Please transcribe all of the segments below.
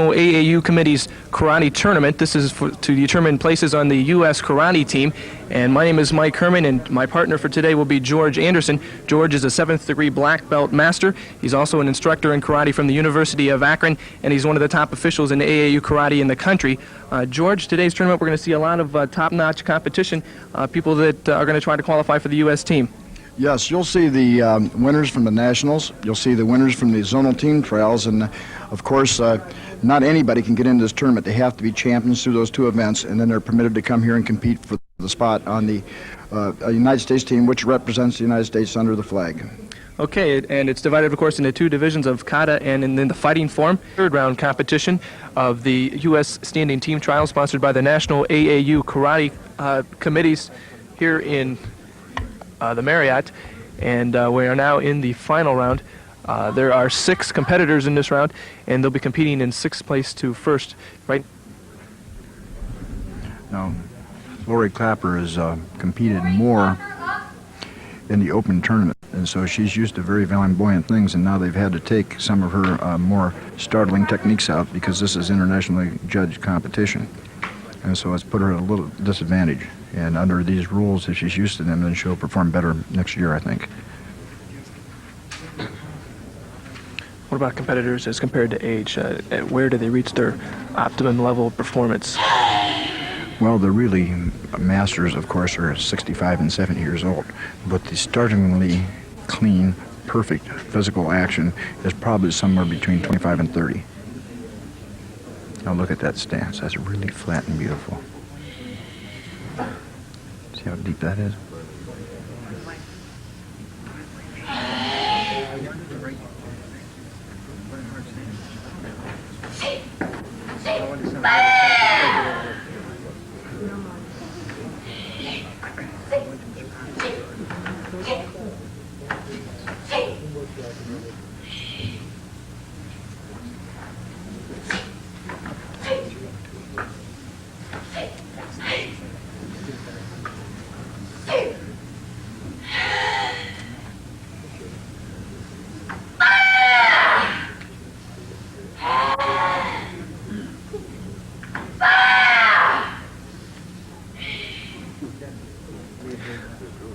AAU Committee's karate tournament. This is to determine places on the U.S. karate team. And my name is Mike Herman, and my partner for today will be George Anderson. George is a 7th degree black belt master. He's also an instructor in karate from the University of Akron, and he's one of the top officials in AAU karate in the country. George, today's tournament we're going to see a lot of top-notch competition, people that are going to try to qualify for the U.S. team. Yes, you'll see the winners from the nationals. You'll see the winners from the zonal team trials, and of course, not anybody can get into this tournament. They have to be champions through those two events, and then they're permitted to come here and compete for the spot on the United States team, which represents the United States under the flag. Okay, and it's divided, of course, into two divisions of Kata and in the fighting form. Third round competition of the U.S. standing team trial sponsored by the National AAU Karate Committees here in the Marriott, and we are now in the final round. There are 6 competitors in this round, and they'll be competing in 6th place to 1st, right? Now, Lori Clapper has competed more in the open tournament, and so she's used to very flamboyant things, and now they've had to take some of her more startling techniques out because this is internationally judged competition, and so it's put her at a little disadvantage. And under these rules, if she's used to them, then she'll perform better next year, I think. What about competitors as compared to age? Where do they reach their optimum level of performance? Well, the really masters, of course, are 65 and 70 years old. But the startlingly clean, perfect physical action is probably somewhere between 25 and 30. Now look at that stance. That's really flat and beautiful. See how deep that is?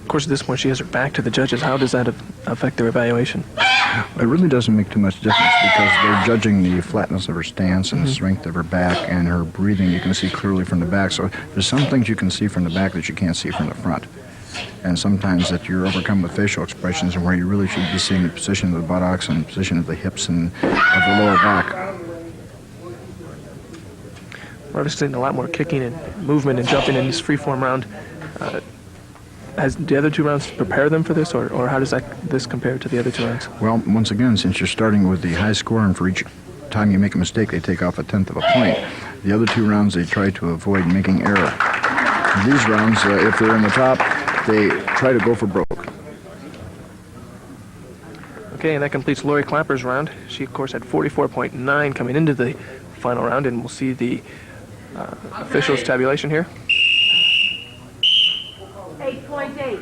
Of course, at this point, she has her back to the judges. How does that affect their evaluation? It really doesn't make too much difference because they're judging the flatness of her stance and the strength of her back and her breathing. You can see clearly from the back. So there's some things you can see from the back that you can't see from the front. And sometimes that you're overcome with facial expressions and where you really should be seeing the position of the buttocks and the position of the hips and of the lower back. We're obviously seeing a lot more kicking and movement and jumping in this free-form round. Has the other 2 rounds prepared them for this, or how does this compare to the other 2 rounds? Well, once again, since you're starting with the high score, and for each time you make a mistake, they take off 1/10 of a point. The other 2 rounds, they try to avoid making error. These rounds, if they're in the top, they try to go for broke. Okay, and that completes Lori Clapper's round. She, of course, had 44.9 coming into the final round, and we'll see the officials' tabulation here. 8.8.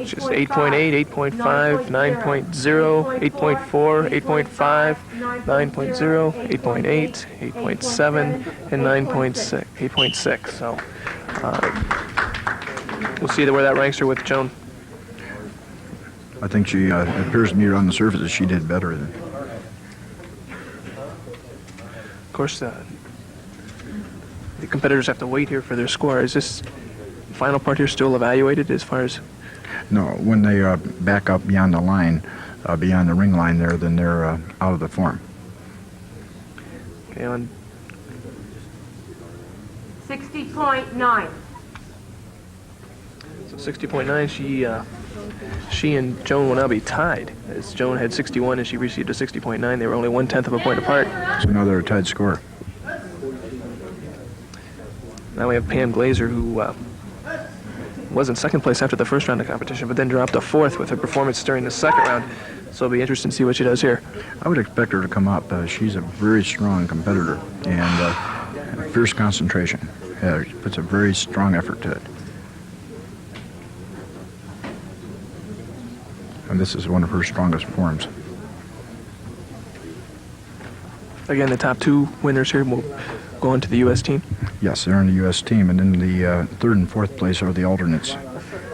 Just 8.8, 8.5, 9.0, 8.4, 8.5, 9.0, 8.8, 8.7, and 9.6, 8.6. So we'll see where that ranks her with Joan. I think she appears to me on the surface that she did better. Of course, the competitors have to wait here for their score. Is this final part here still evaluated as far as? No, when they back up beyond the line, beyond the ring line there, then they're out of the form. Okay, on 60.9. So 60.9, she and Joan will now be tied, as Joan had 61 and she received a 60.9. They were only 1/10 of a point apart. So now they're a tied score. Now we have Pam Glazer, who was in 2nd place after the 1st round of competition, but then dropped to 4th with her performance during the 2nd round. So it'll be interesting to see what she does here. I would expect her to come up. She's a very strong competitor and fierce concentration. She puts a very strong effort to it. And this is one of her strongest forms. Again, the top two winners here will go on to the U.S. team. Yes, they're on the U.S. team, and then the third and fourth place are the alternates.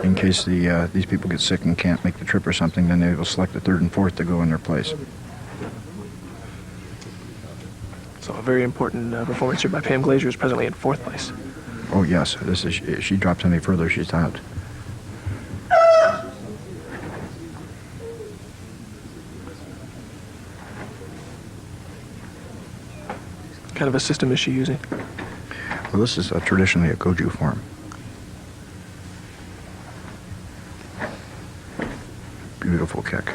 In case these people get sick and can't make the trip or something, then they will select the third and fourth to go in their place. So a very important performance here by Pam Glazer, is presently in fourth place. Oh yes, this is. If she drops any further, she's out. What kind of a system is she using? Well, this is traditionally a Goju form. Beautiful kick.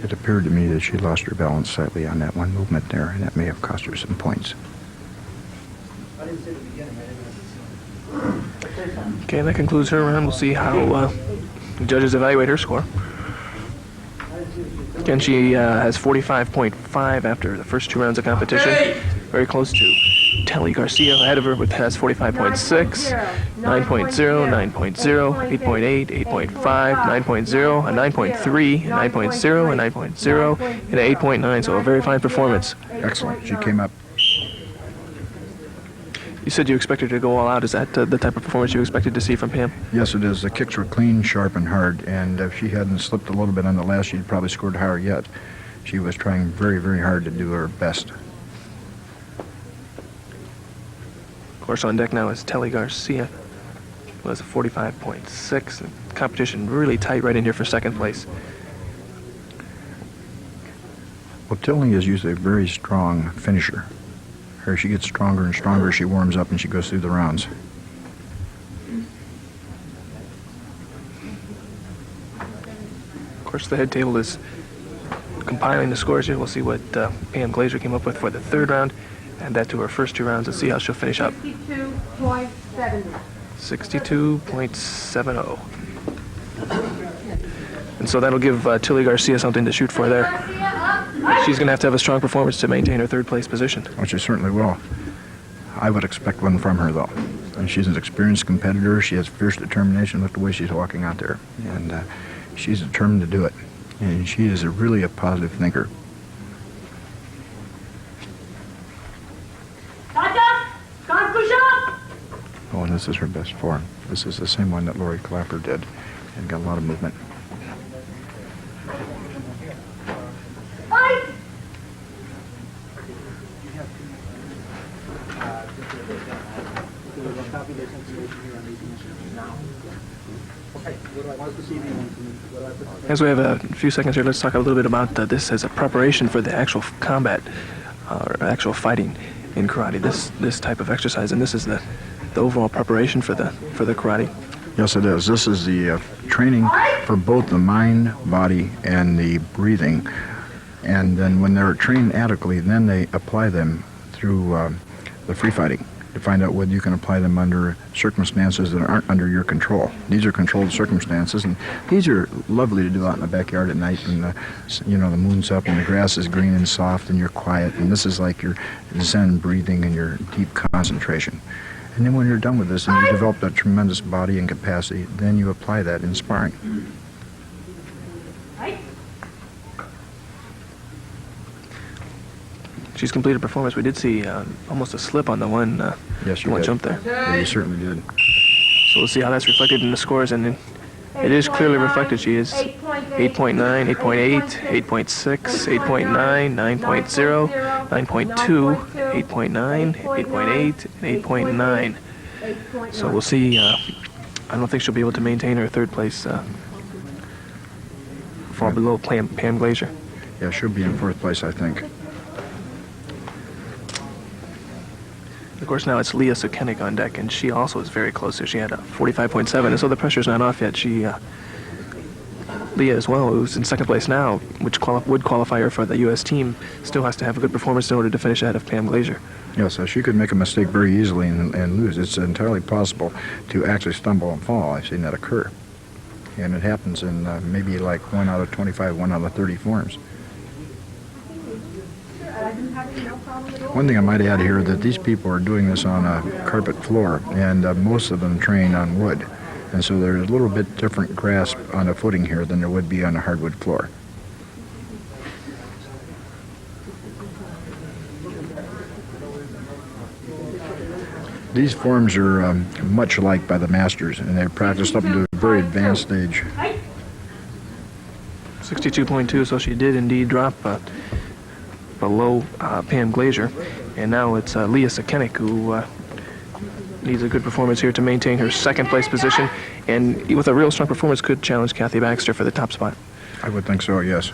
It appeared to me that she lost her balance slightly on that one movement there, and that may have cost her some points. Okay, that concludes her round. We'll see how the judges evaluate her score. Again, she has 45.5 after the first two rounds of competition. Very close to Telly Garcia ahead of her, with has 45.6, 9.0, 9.0, 8.8, 8.5, 9.0, a 9.3, a 9.0, a 9.0, and an 8.9. So a very fine performance. Excellent. She came up. You said you expected her to go all out. Is that the type of performance you expected to see from Pam? Yes, it is. The kicks were clean, sharp, and hard, and if she hadn't slipped a little bit on the last, she'd probably scored higher yet. She was trying very, very hard to do her best. Of course, on deck now is Telly Garcia, who has a 45.6. The competition really tight right in here for second place. Well, Tilly is usually a very strong finisher. Her, she gets stronger and stronger as she warms up and she goes through the rounds. Of course, the head table is compiling the scores here. We'll see what Pam Glazer came up with for the third round, and that to her first two rounds, and see how she'll finish up. 62.70. 62.70. And so that'll give Tilly Garcia something to shoot for there. She's going to have a strong performance to maintain her third place position. Which she certainly will. I would expect one from her, though. And she's an experienced competitor. She has fierce determination. Look the way she's walking out there. And she's determined to do it. And she is really a positive thinker. Kata, can't push up. Oh, and this is her best form. This is the same one that Lori Clapper did. And got a lot of movement. Fight. As we have a few seconds here, let's talk a little bit about this as a preparation for the actual combat or actual fighting in karate. This type of exercise, and this is the overall preparation for the karate. Yes, it is. This is the training for both the mind, body, and the breathing. And then when they're trained adequately, then they apply them through the free fighting to find out whether you can apply them under circumstances that aren't under your control. These are controlled circumstances, and these are lovely to do out in the backyard at night, and the moon's up and the grass is green and soft and you're quiet, and this is like your Zen breathing and your deep concentration. And then when you're done with this and you develop that tremendous body and capacity, then you apply that in sparring. She's completed performance. We did see almost a slip on the one, Yes, you one did. jump there. Yeah, you certainly did. So we'll see how that's reflected in the scores, and then it is clearly reflected. She is 8.9, 8.8, 8.6, 8.9, 9.0, 9.2, 8.9, 8.8, and 8.9. So we'll see. I don't think she'll be able to maintain her third place, fall below Pam Glazer. Yeah, she'll be in fourth place, I think. Of course, now it's Leah Sakenik on deck, and she also is very close there. She had a 45.7, and so the pressure's not off yet. Leah as well, who's in second place now, which would qualify her for the U.S. team, still has to have a good performance in order to finish ahead of Pam Glazer. Yeah, so she could make a mistake very easily and lose. It's entirely possible to actually stumble and fall. I've seen that occur. And it happens in maybe like 1 out of 25, 1 out of 30 forms. One thing I might add here, that these people are doing this on a carpet floor, and most of them train on wood. And so there's a little bit different grasp on a footing here than there would be on a hardwood floor. These forms are much liked by the masters, and they're practiced up to a very advanced stage. 62.2, so she did indeed drop below Pam Glazer. And now it's Leah Sakenik who needs a good performance here to maintain her second place position, and with a real strong performance could challenge Kathy Baxter for the top spot. I would think so, yes.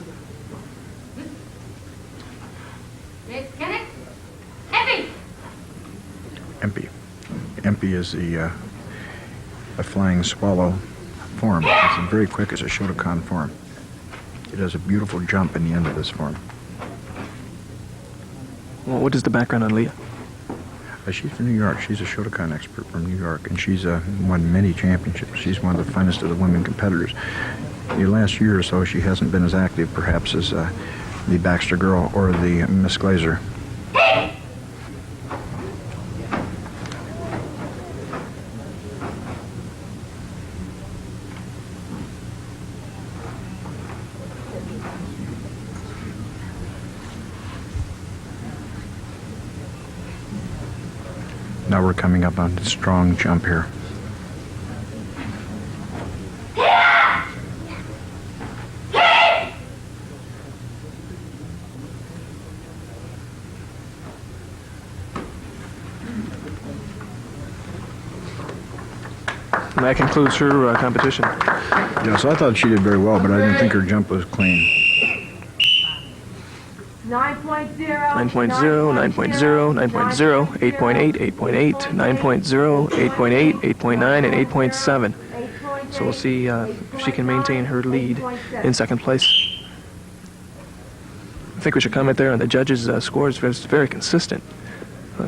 Empy is a flying swallow form. It's very quick as a Shotokan form. It has a beautiful jump in the end of this form. Well, what is the background on Leah? She's from New York. She's a Shotokan expert from New York, and she's won many championships. She's one of the finest of the women competitors. The last year or so, she hasn't been as active, perhaps, as the Baxter girl or the Miss Glazer. Now we're coming up on a strong jump here. And that concludes her competition. Yes, I thought she did very well, but I didn't think her jump was clean. 9.0, 9.0, 9.0, 9.0, 8.8, 8.8, 9.0, 8.8, 8.9, and 8.7. So we'll see if she can maintain her lead in second place. I think we should comment there on the judges' scores. It's very consistent.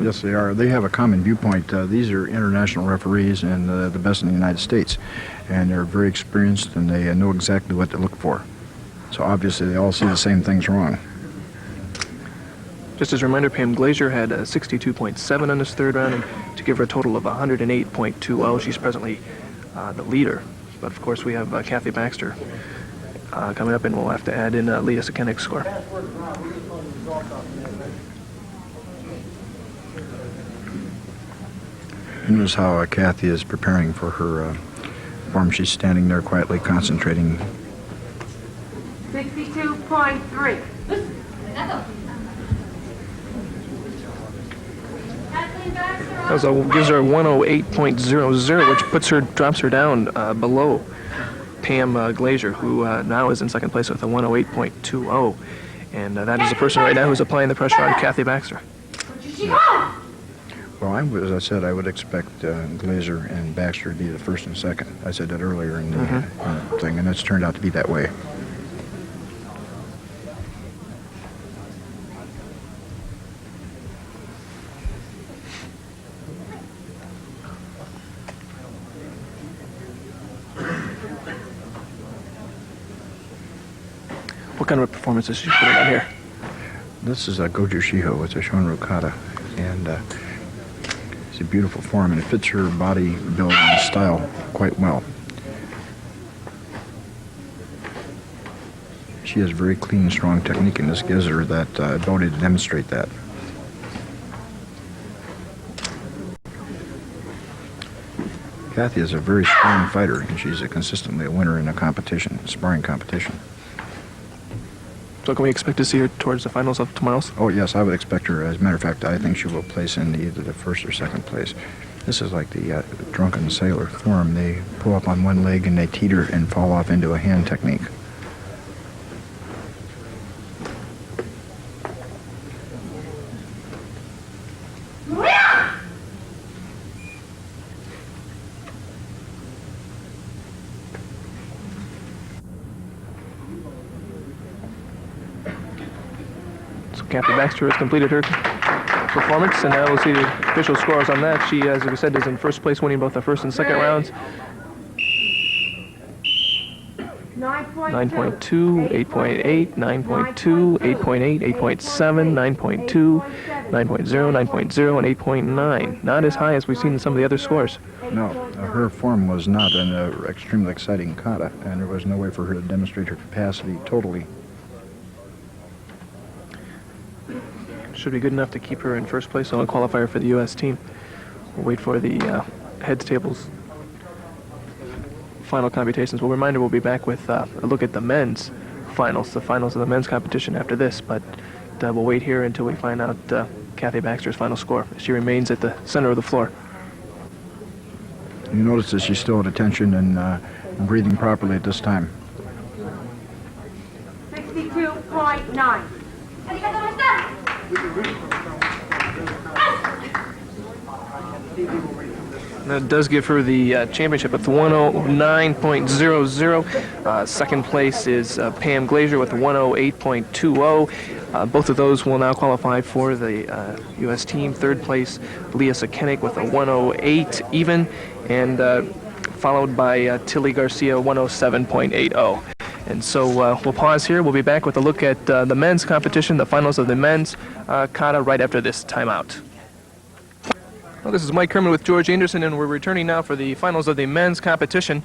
Yes, they are. They have a common viewpoint. These are international referees and the best in the United States. And they're very experienced, and they know exactly what to look for. So obviously they all see the same things wrong. Just as a reminder, Pam Glazer had a 62.7 on this third round, and to give her a total of 108.20. She's presently the leader. But of course, we have Kathy Baxter coming up, and we'll have to add in Leah Sakenik's score. Notice how Kathy is preparing for her form. She's standing there quietly concentrating. 62.3. That gives her 108.00, which drops her down below Pam Glazer, who now is in second place with a 108.20. And that is the person right now who's applying the pressure on Kathy Baxter. Well, as I said, I would expect Glazer and Baxter to be the first and second. I said that earlier in the thing, and it's turned out to be that way. What kind of a performance is she putting on here? This is a Gojushiho. It's a Shonru Kata, and it's a beautiful form, and it fits her body build and style quite well. She has very clean, strong technique, and this gives her that ability to demonstrate that. Kathy is a very strong fighter, and she's consistently a winner in a competition, a sparring competition. So can we expect to see her towards the finals of tomorrow's? Oh, yes, I would expect her. As a matter of fact, I think she will place in either the first or second place. This is like the drunken sailor form. They pull up on one leg and they teeter and fall off into a hand technique. Kathy Baxter has completed her performance, and now we'll see the official scores on that. She, as we said, is in first place, winning both the first and second rounds. 9.2, 8.8, 9.2, 8.8, 8.7, 9.2, 9.0, 9.0, and 8.9. Not as high as we've seen in some of the other scores. No, her form was not an extremely exciting kata, and there was no way for her to demonstrate her capacity totally. Should be good enough to keep her in first place on a qualifier for the U.S. team. We'll wait for the heads tables final computations. Well, reminder, we'll be back with a look at the men's finals, the finals of the men's competition after this, but we'll wait here until we find out Kathy Baxter's final score. She remains at the center of the floor. You notice that she's still at attention and breathing properly at this time. 62.9. That does give her the championship with 109.00. Second place is Pam Glazer with 108.20. Both of those will now qualify for the U.S. team. Third place, Leah Sakenik with a 108 even, and followed by Telly Garcia, 107.80. And so we'll pause here. We'll be back with a look at the men's competition, the finals of the men's kata, right after this timeout. Well, this is Mike Kerman with George Anderson, and we're returning now for the finals of the men's competition.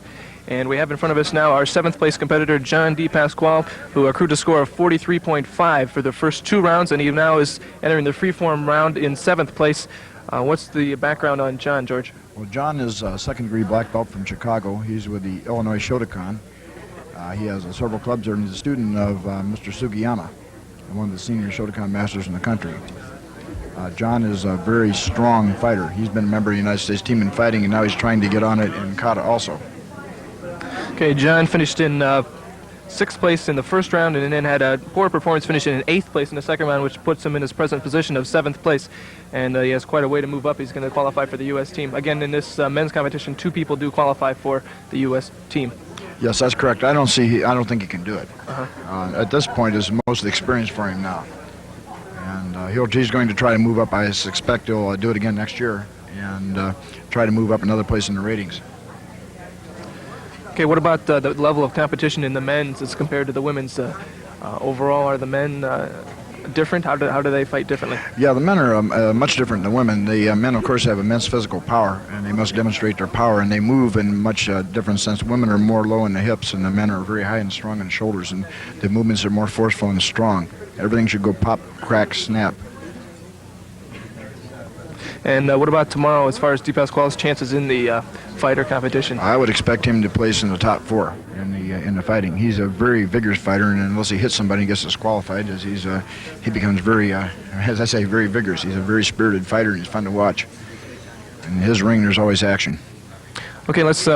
And we have in front of us now our 7th place competitor, John D. Pasqual, who accrued a score of 43.5 for the first 2 rounds, and he now is entering the freeform round in 7th place. What's the background on John, George? Well, John is a second-degree black belt from Chicago. He's with the Illinois Shotokan. He has several clubs there, and he's a student of Mr. Sugiyama, one of the senior Shotokan masters in the country. John is a very strong fighter. He's been a member of the United States team in fighting, and now he's trying to get on it in kata also. Okay, John finished in 6th place in the first round, and then had a poor performance, finishing in 8th place in the second round, which puts him in his present position of 7th place. And he has quite a way to move up. He's going to qualify for the U.S. team. Again, in this men's competition, 2 people do qualify for the U.S. team. Yes, that's correct. I don't think he can do it. At this point, is most of the experience for him now. And he's going to try to move up. I expect he'll do it again next year and try to move up another place in the ratings. Okay, what about the level of competition in the men's as compared to the women's? Overall, are the men different? How do they fight differently? Yeah, the men are much different than the women. The men, of course, have immense physical power, and they must demonstrate their power, and they move in much different sense. Women are more low in the hips, and the men are very high and strong in the shoulders, and the movements are more forceful and strong. Everything should go pop, crack, snap. And what about tomorrow as far as D. Pasquale's chances in the fighter competition? I would expect him to place in the top 4 in the fighting. He's a very vigorous fighter, and unless he hits somebody and gets disqualified, he becomes very, as I say, very vigorous. He's a very spirited fighter, and he's fun to watch. In his ring, there's always action. Okay, let's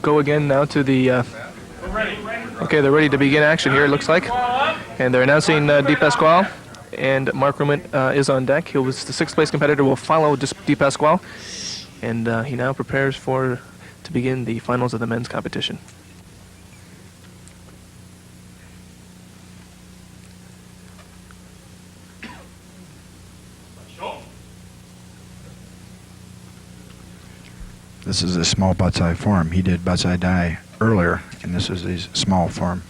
go again now to the... Okay, they're ready to begin action here, it looks like. And they're announcing D. Pasquale, and Mark Rumit is on deck. He was the 6th place competitor, will follow D. Pasquale, and he now prepares to begin the finals of the men's competition. This is a small Batsai form. He did Batsai Dai earlier, and this is a small form.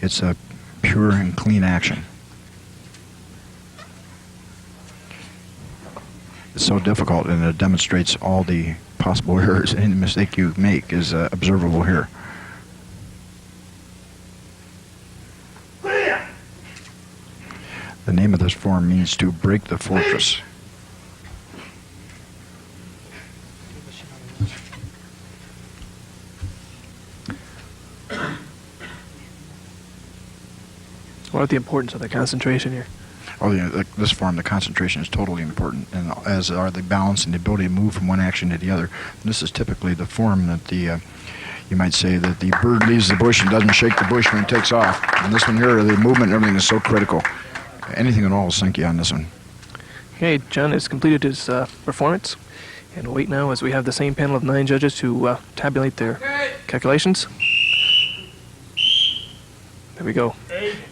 It's a pure and clean action. It's so difficult, and it demonstrates all the possible errors. Any mistake you make is observable here. The name of this form means to break the fortress. What about the importance of the concentration here? Oh, yeah, this form, the concentration is totally important, and as are the balance and the ability to move from one action to the other. And this is typically the form that you might say that the bird leaves the bush and doesn't shake the bush when it takes off. And this one here, the movement and everything is so critical. Anything at all will sink you on this one. Okay, John has completed his performance, and we'll wait now as we have the same panel of 9 judges to tabulate their calculations. There we go.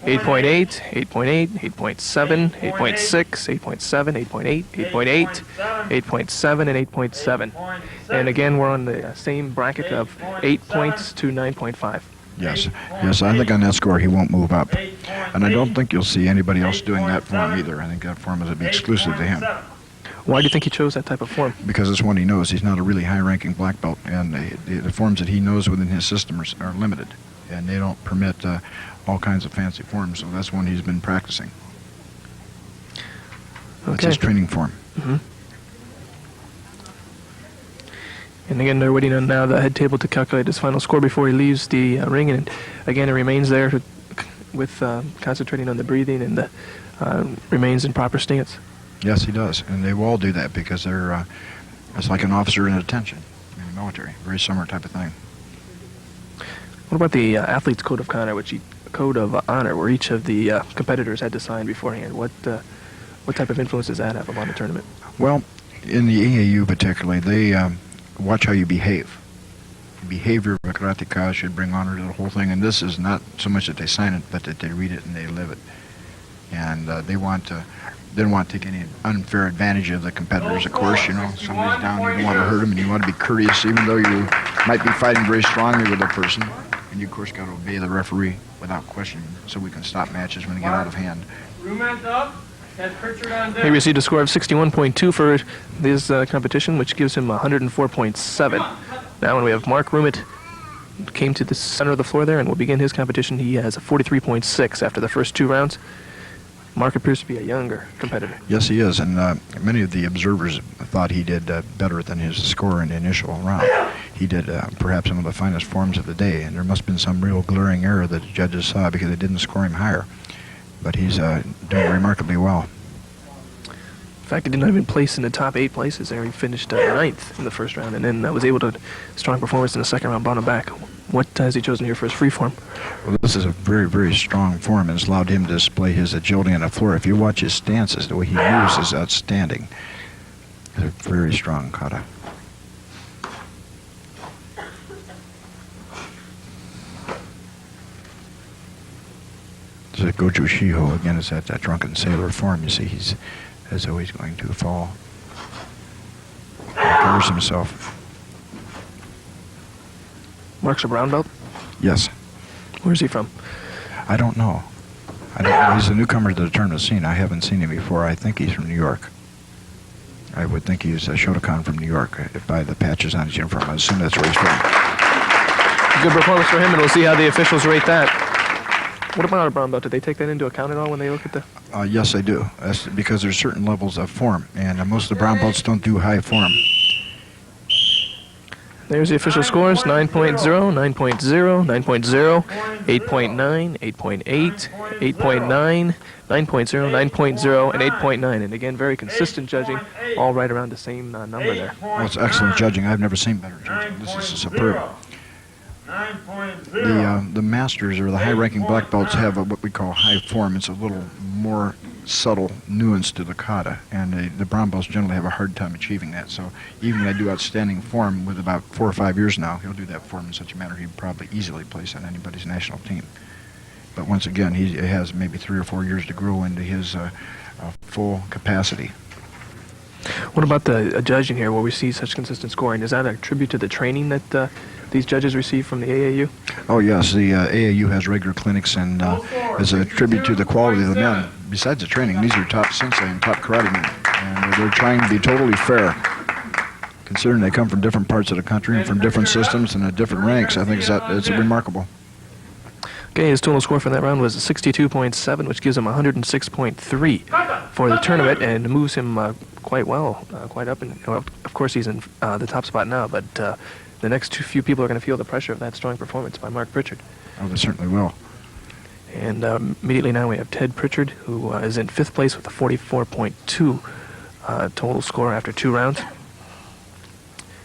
8.8, 8.8, 8.7, 8.6, 8.7, 8.8, 8.8, 8.7, and 8.7. And again, we're on the same bracket of 8 points to 9.5. Yes, I think on that score he won't move up. And I don't think you'll see anybody else doing that form either. I think that form is to be exclusive to him. Why do you think he chose that type of form? Because it's one he knows. He's not a really high-ranking black belt, and the forms that he knows within his system are limited, and they don't permit all kinds of fancy forms, so that's one he's been practicing. That's his training form. Mm-hmm. And again, they're waiting on now the head table to calculate his final score before he leaves the ring, and again, it remains there with concentrating on the breathing and remains in proper stance. Yes, he does, and they will all do that because they're it's like an officer in detention in the military, very similar type of thing. What about the athlete's code of honor, where each of the competitors had to sign beforehand? What type of influence does that have upon the tournament? Well, in the AAU particularly, they watch how you behave. The behavior of a karateka should bring honor to the whole thing, and this is not so much that they sign it, but that they read it and they live it. And they don't want to take any unfair advantage of the competitors, of course. You know, somebody's down, you don't want to hurt them, and you want to be courteous, even though you might be fighting very strongly with a person. And you, of course, got to obey the referee without question, so we can stop matches when they get out of hand. Rumit up. Pritchard on deck. He received a score of 61.2 for this competition, which gives him 104.7. Now, when we have Mark Rumit came to the center of the floor there and will begin his competition, he has a 43.6 after the first 2 rounds. Mark appears to be a younger competitor. Yes, he is, and many of the observers thought he did better than his score in the initial round. He did perhaps some of the finest forms of the day, and there must have been some real glaring error that the judges saw because they didn't score him higher. But he's doing remarkably well. In fact, he did not even place in the top 8 places there. He finished 9th in the first round, and then was able to strong performance in the second round, brought him back. What has he chosen here for his free form? Well, this is a very, very strong form, and it's allowed him to display his agility on the floor. If you watch his stances, the way he moves is outstanding. He's a very strong kata. This is Gojushiho. Again, it's that drunken sailor form. You see, he's as though he's going to fall. He covers himself. Mark's a brown belt? Yes. Where's he from? I don't know. He's a newcomer to the tournament scene. I haven't seen him before. I think he's from New York. I would think he's a Shotokan from New York by the patches on his uniform. I assume that's where he's from. Good performance for him, and we'll see how the officials rate that. What about a brown belt? Did they take that into account at all when they look at the... Yes, they do. That's because there's certain levels of form, and most of the brown belts don't do high form. There's the official scores: 9.0, 9.0, 9.0, 8.9, 8.8, 8.9, 9.0, 9.0, and 8.9. And again, very consistent judging, all right around the same number there. Well, it's excellent judging. I've never seen better judging. This is superb. The masters, or the high-ranking black belts, have what we call high form. It's a little more subtle nuance to the kata, and the brown belts generally have a hard time achieving that. So even when I do outstanding form with about 4 or 5 years now, he'll do that form in such a manner he'd probably easily place on anybody's national team. But once again, he has maybe 3 or 4 years to grow into his full capacity. What about the judging here, where we see such consistent scoring? Is that a tribute to the training that these judges receive from the AAU? Oh, yes. The AAU has regular clinics, and as a tribute to the quality of the men, besides the training, these are top sensei and top karate men, and they're trying to be totally fair. Considering they come from different parts of the country and from different systems and at different ranks, I think it's remarkable. Okay, his total score for that round was 62.7, which gives him 106.3 for the tournament, and moves him quite well, quite up. And of course, he's in the top spot now, but the next few people are going to feel the pressure of that strong performance by Mark Pritchard. Oh, they certainly will. And immediately now we have Ted Pritchard, who is in 5th place with a 44.2 total score after 2 rounds.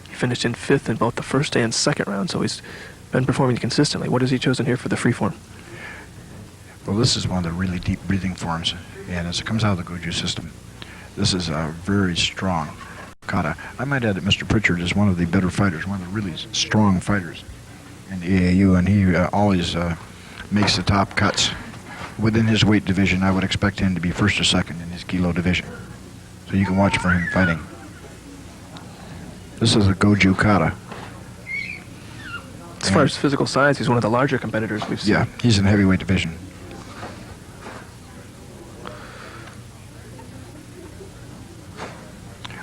He finished in 5th in both the first and second round, so he's been performing consistently. What has he chosen here for the free form? Well, this is one of the really deep breathing forms, and as it comes out of the Goju system, this is a very strong kata. I might add that Mr. Pritchard is one of the better fighters, one of the really strong fighters in the AAU, and he always makes the top cuts. Within his weight division, I would expect him to be 1st or 2nd in his kilo division. So you can watch for him fighting. This is a Goju kata. As far as physical size, he's one of the larger competitors we've seen. Yeah, he's in the heavyweight division.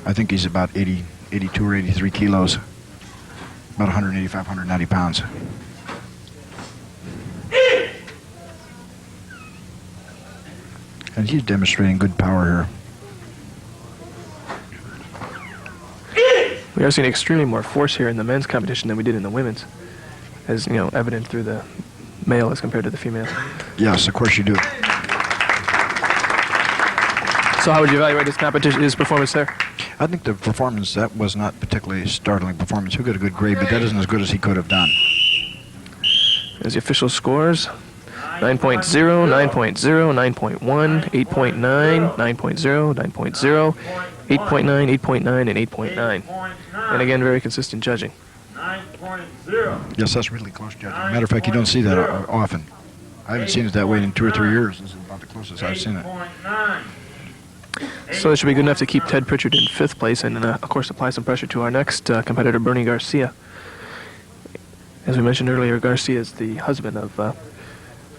I think he's about 82 or 83 kilos, about 185, 190 pounds. And he's demonstrating good power here. We are seeing extremely more force here in the men's competition than we did in the women's, as evident through the male as compared to the female. Yes, of course you do. So how would you evaluate his performance there? I think the performance, that was not particularly startling performance. He got a good grade, but that isn't as good as he could have done. There's the official scores. 9.0, 9.0, 9.1, 8.9, 9.0, 9.0, 8.9, 8.9, and 8.9. And again, very consistent judging. 9.0. Yes, that's really close judging. Matter of fact, you don't see that often. I haven't seen it that way in 2 or 3 years. This is about the closest I've seen it. So it should be good enough to keep Ted Pritchard in 5th place and, of course, apply some pressure to our next competitor, Bernie Garcia. As we mentioned earlier, Garcia is the husband of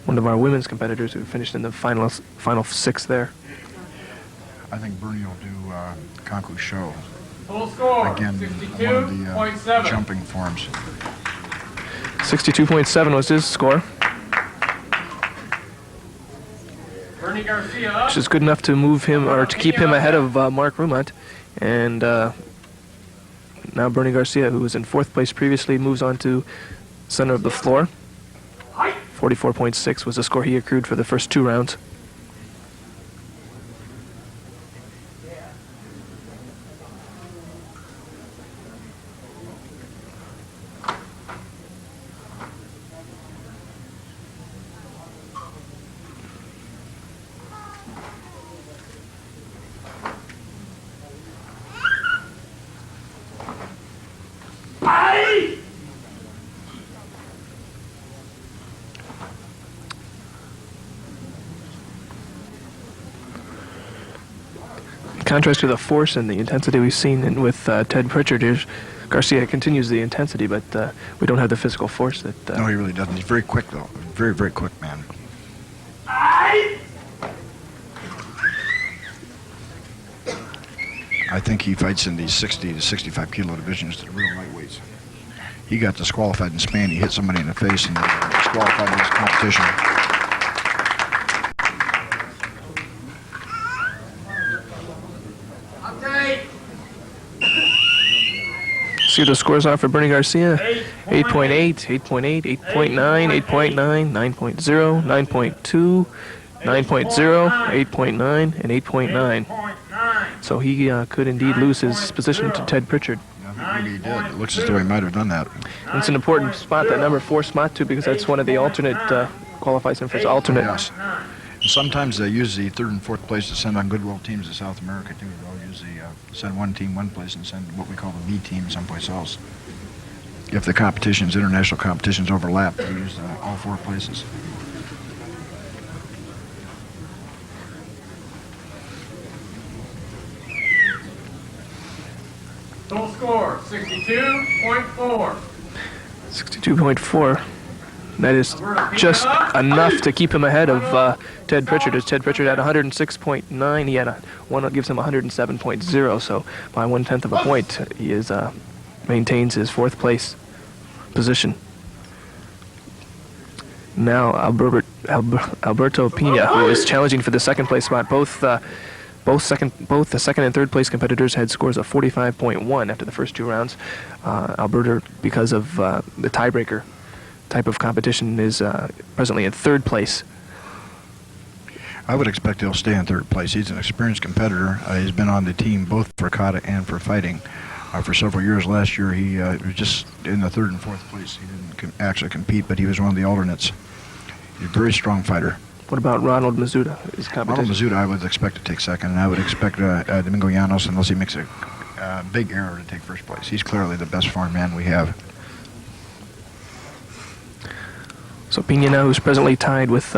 one of our women's competitors who finished in the final 6 there. I think Bernie will do Gojushiho. Full score, Again, one of the 62.7. jumping forms. 62.7 was his score, Bernie Garcia up. which is good enough to move him or to keep him ahead of Mark Rumit. And now Bernie Garcia, who was in 4th place previously, moves on to center of the floor. 44.6 was the score he accrued for the first 2 rounds. In contrast to the force and the intensity we've seen with Ted Pritchard, Garcia continues the intensity, but we don't have the physical force that... No, he really doesn't. He's very quick, though. Very, very quick, man. I think he fights in these 60 to 65 kilo divisions, the real lightweights. He got disqualified in Spain. He hit somebody in the face and disqualified in his competition. See what the scores are for Bernie Garcia. 8.8, 8.8, 8.9, 8.9, 9.0, 9.2, 9.0, 8.9, and 8.9. So he could indeed lose his position to Ted Pritchard. I think maybe he did. It looks as though he might have done that. And it's an important spot, that number 4 spot, too, because that's one of the alternate, qualifies him for his alternate. Yes. And sometimes they use the 3rd and 4th place to send on goodwill teams to South America, too. They'll usually send one team one place and send what we call the B team someplace else. If the competitions, international competitions overlap, they use all 4 places. Total score, 62.4. 62.4. That is just enough to keep him ahead of Ted Pritchard. As Ted Pritchard had 106.9, he had one that gives him 107.0. So by 1/10 of a point, he is maintains his 4th place position. Now Alberto Pina, who is challenging for the 2nd place spot. Both the 2nd and 3rd place competitors had scores of 45.1 after the first 2 rounds. Alberto, because of the tiebreaker type of competition, is presently in 3rd place. I would expect he'll stay in 3rd place. He's an experienced competitor. He's been on the team both for Kata and for fighting for several years. Last year he was just in the 3rd and 4th place. He didn't actually compete, but he was one of the alternates. He's a very strong fighter. What about Ronald Mizua? His competition? Ronald Mizua I would expect to take 2nd, and I would expect Domingo Llanos, unless he makes a big error, to take 1st place. He's clearly the best foreign man we have. So Pina now, who's presently tied with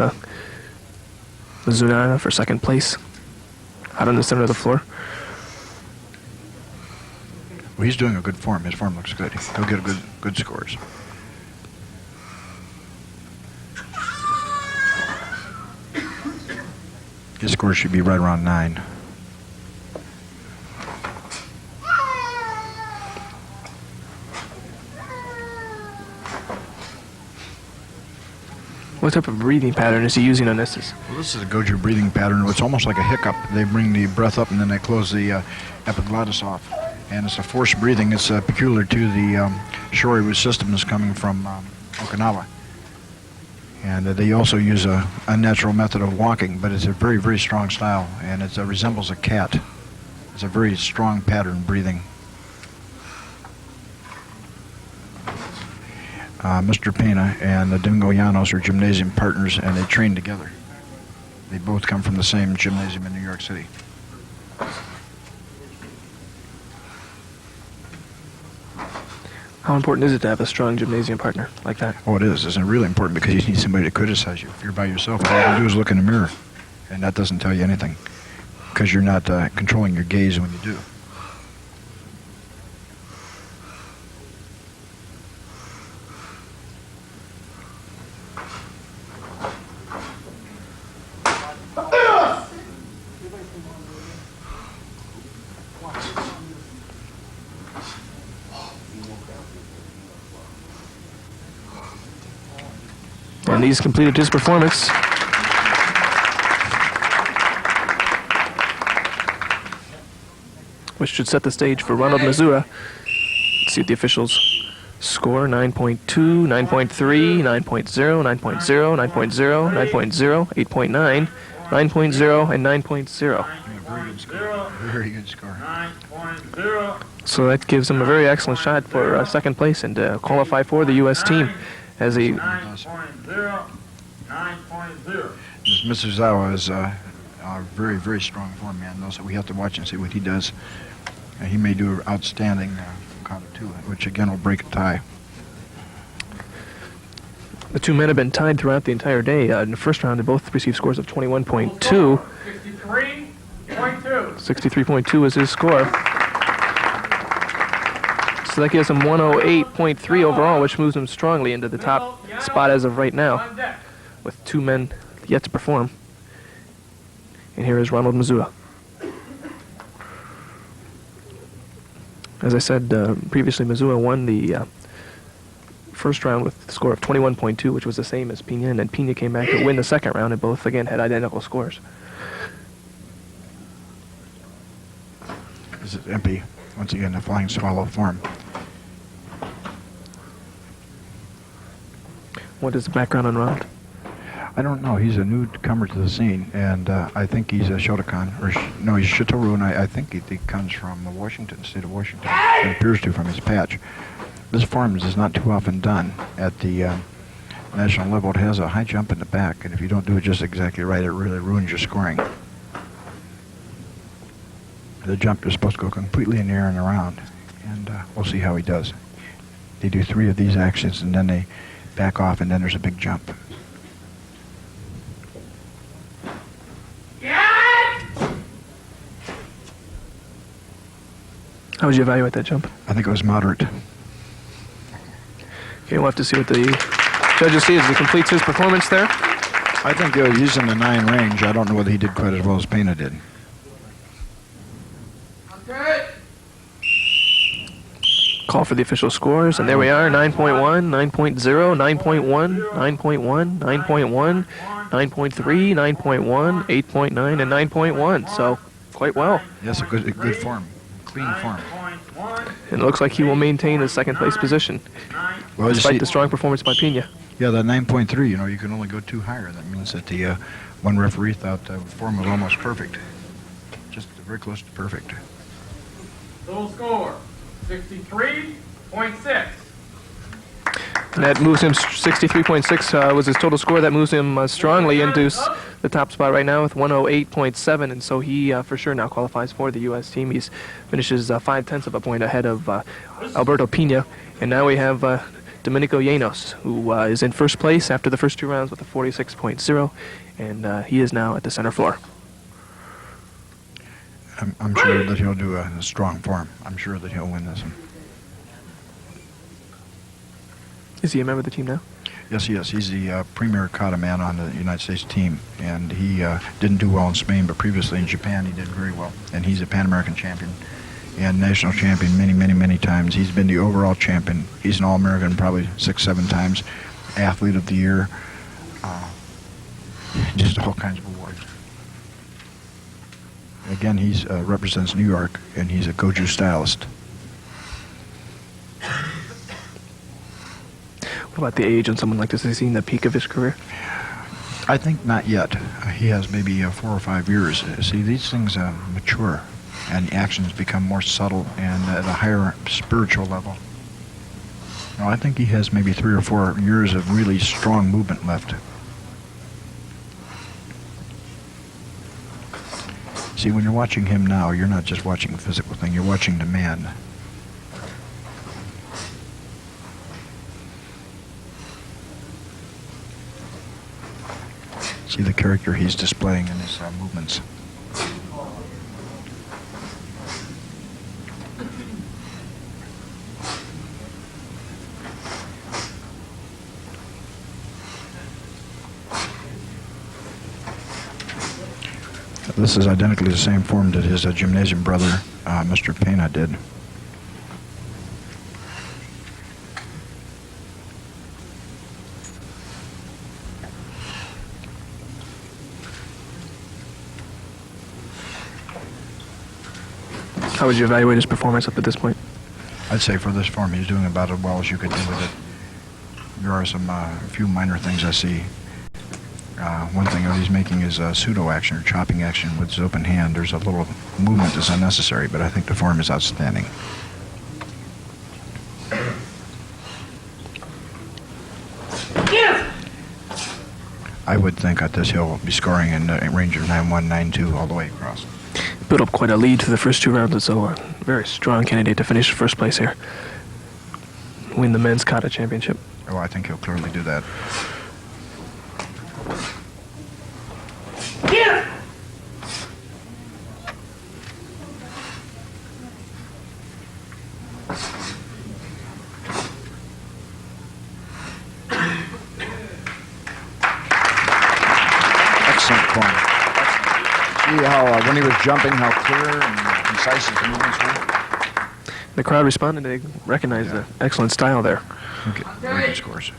Mizua for 2nd place, out on the center of the floor. Well, he's doing a good form. His form looks good. He'll get good scores. His score should be right around 9. What type of breathing pattern is he using on this? Well, this is a Goju breathing pattern. It's almost like a hiccup. They bring the breath up and then they close the epiglottis off. And it's a forced breathing. It's peculiar to the Shoryu system that's coming from Okinawa. And they also use a unnatural method of walking, but it's a very, very strong style, and it resembles a cat. It's a very strong pattern breathing. Mr. Pina and Domingo Llanos are gymnasium partners, and they train together. They both come from the same gymnasium in New York City. How important is it to have a strong gymnasium partner like that? Oh, it is. It's really important because you need somebody to criticize you. If you're by yourself, all you can do is look in the mirror, and that doesn't tell you anything because you're not controlling your gaze when you do. And he's completed his performance. Which should set the stage for Ronald Mizua. Let's see what the officials score. 9.2, 9.3, 9.0, 9.0, 9.0, 9.0, 8.9, 9.0, and 9.0. Very good score. Very good score. 9.0. So that gives him a very excellent shot for second place and to qualify for the U.S. team as a 9.0. 9.0. This Matsubayashi is a very, very strong form man, though, so we have to watch and see what he does. He may do outstanding Kata 2, which again will break a tie. The two men have been tied throughout the entire day. In the first round, they both received scores of 21.2. 63.2. 63.2 is his score. So that gives him 108.3 overall, which moves him strongly into the top spot as of right now, with two men yet to perform. And here is Ronald Mizua. As I said previously, Mizua won the first round with a score of 21.2, which was the same as Pina, and then Pina came back to win the second round, and both, again, had identical scores. This is Impy, once again, the flying swallow form. What is the background on Ronald? I don't know. He's a newcomer to the scene, and I think he's a Shotokan, or no, he's Shitoru, and I think he comes from Washington, state of Washington. It appears to from his patch. This form is not too often done at the national level. It has a high jump in the back, and if you don't do it just exactly right, it really ruins your scoring. The jump is supposed to go completely in the air and around, and we'll see how he does. They do 3 of these actions, and then they back off, and then there's a big jump. How would you evaluate that jump? I think it was moderate. Okay, we'll have to see what the judges see as he completes his performance there. I think he's in the 9 range. I don't know whether he did quite as well as Pina did. Call for the official scores, and there we are, 9.1, 9.0, 9.1, 9.1, 9.1, 9.3, 9.1, 8.9, and 9.1, so quite well. Yes, a good form, clean form. And it looks like he will maintain his second place position, Well, despite the strong performance by Pina. Yeah, that 9.3, you know, you can only go 2 higher. That means that the one referee thought the form was almost perfect. Just very close to perfect. Total score, 63.6. And that moves him, 63.6 was his total score. That moves him strongly into the top spot right now with 108.7, and so he for sure now qualifies for the U.S. team. He finishes 0.5 of a point ahead of Alberto Pina, and now we have Domingo Llanos, who is in first place after the first 2 rounds with a 46.0, and he is now at the center floor. I'm sure that he'll do a strong form. I'm sure that he'll win this one. Is he a member of the team now? Yes, he is. He's the premier kata man on the United States team, and he didn't do well in Spain, but previously in Japan he did very well. And he's a Pan American champion and national champion many times. He's been the overall champion. He's an All-American probably 6, 7 times, athlete of the year. just all kinds of awards. Again, he represents New York, and he's a Goju stylist. What about the age on someone like this? Has he seen the peak of his career? I think not yet. He has maybe 4 or 5 years. See, these things mature, and the actions become more subtle and at a higher spiritual level. No, I think he has maybe 3 or 4 years of really strong movement left. See, when you're watching him now, you're not just watching a physical thing, you're watching the man. See the character he's displaying in his movements. This is identically the same form that his gymnasium brother, Mr. Pina, did. How would you evaluate his performance up at this point? I'd say for this form, he's doing about as well as you could do with it. There are some few minor things I see. One thing that he's making is a pseudo action or chopping action with his open hand. There's a little movement that's unnecessary, but I think the form is outstanding. I would think at this he'll be scoring in the range of 9-1, 9-2 all the way across. Built up quite a lead to the first 2 rounds, and so a very strong candidate to finish first place here. Win the men's Kata championship. Oh, I think he'll clearly do that. Excellent form. See how, when he was jumping, how clear and concise his movements were? The crowd responded. They recognized the excellent style there. Okay, very good scores.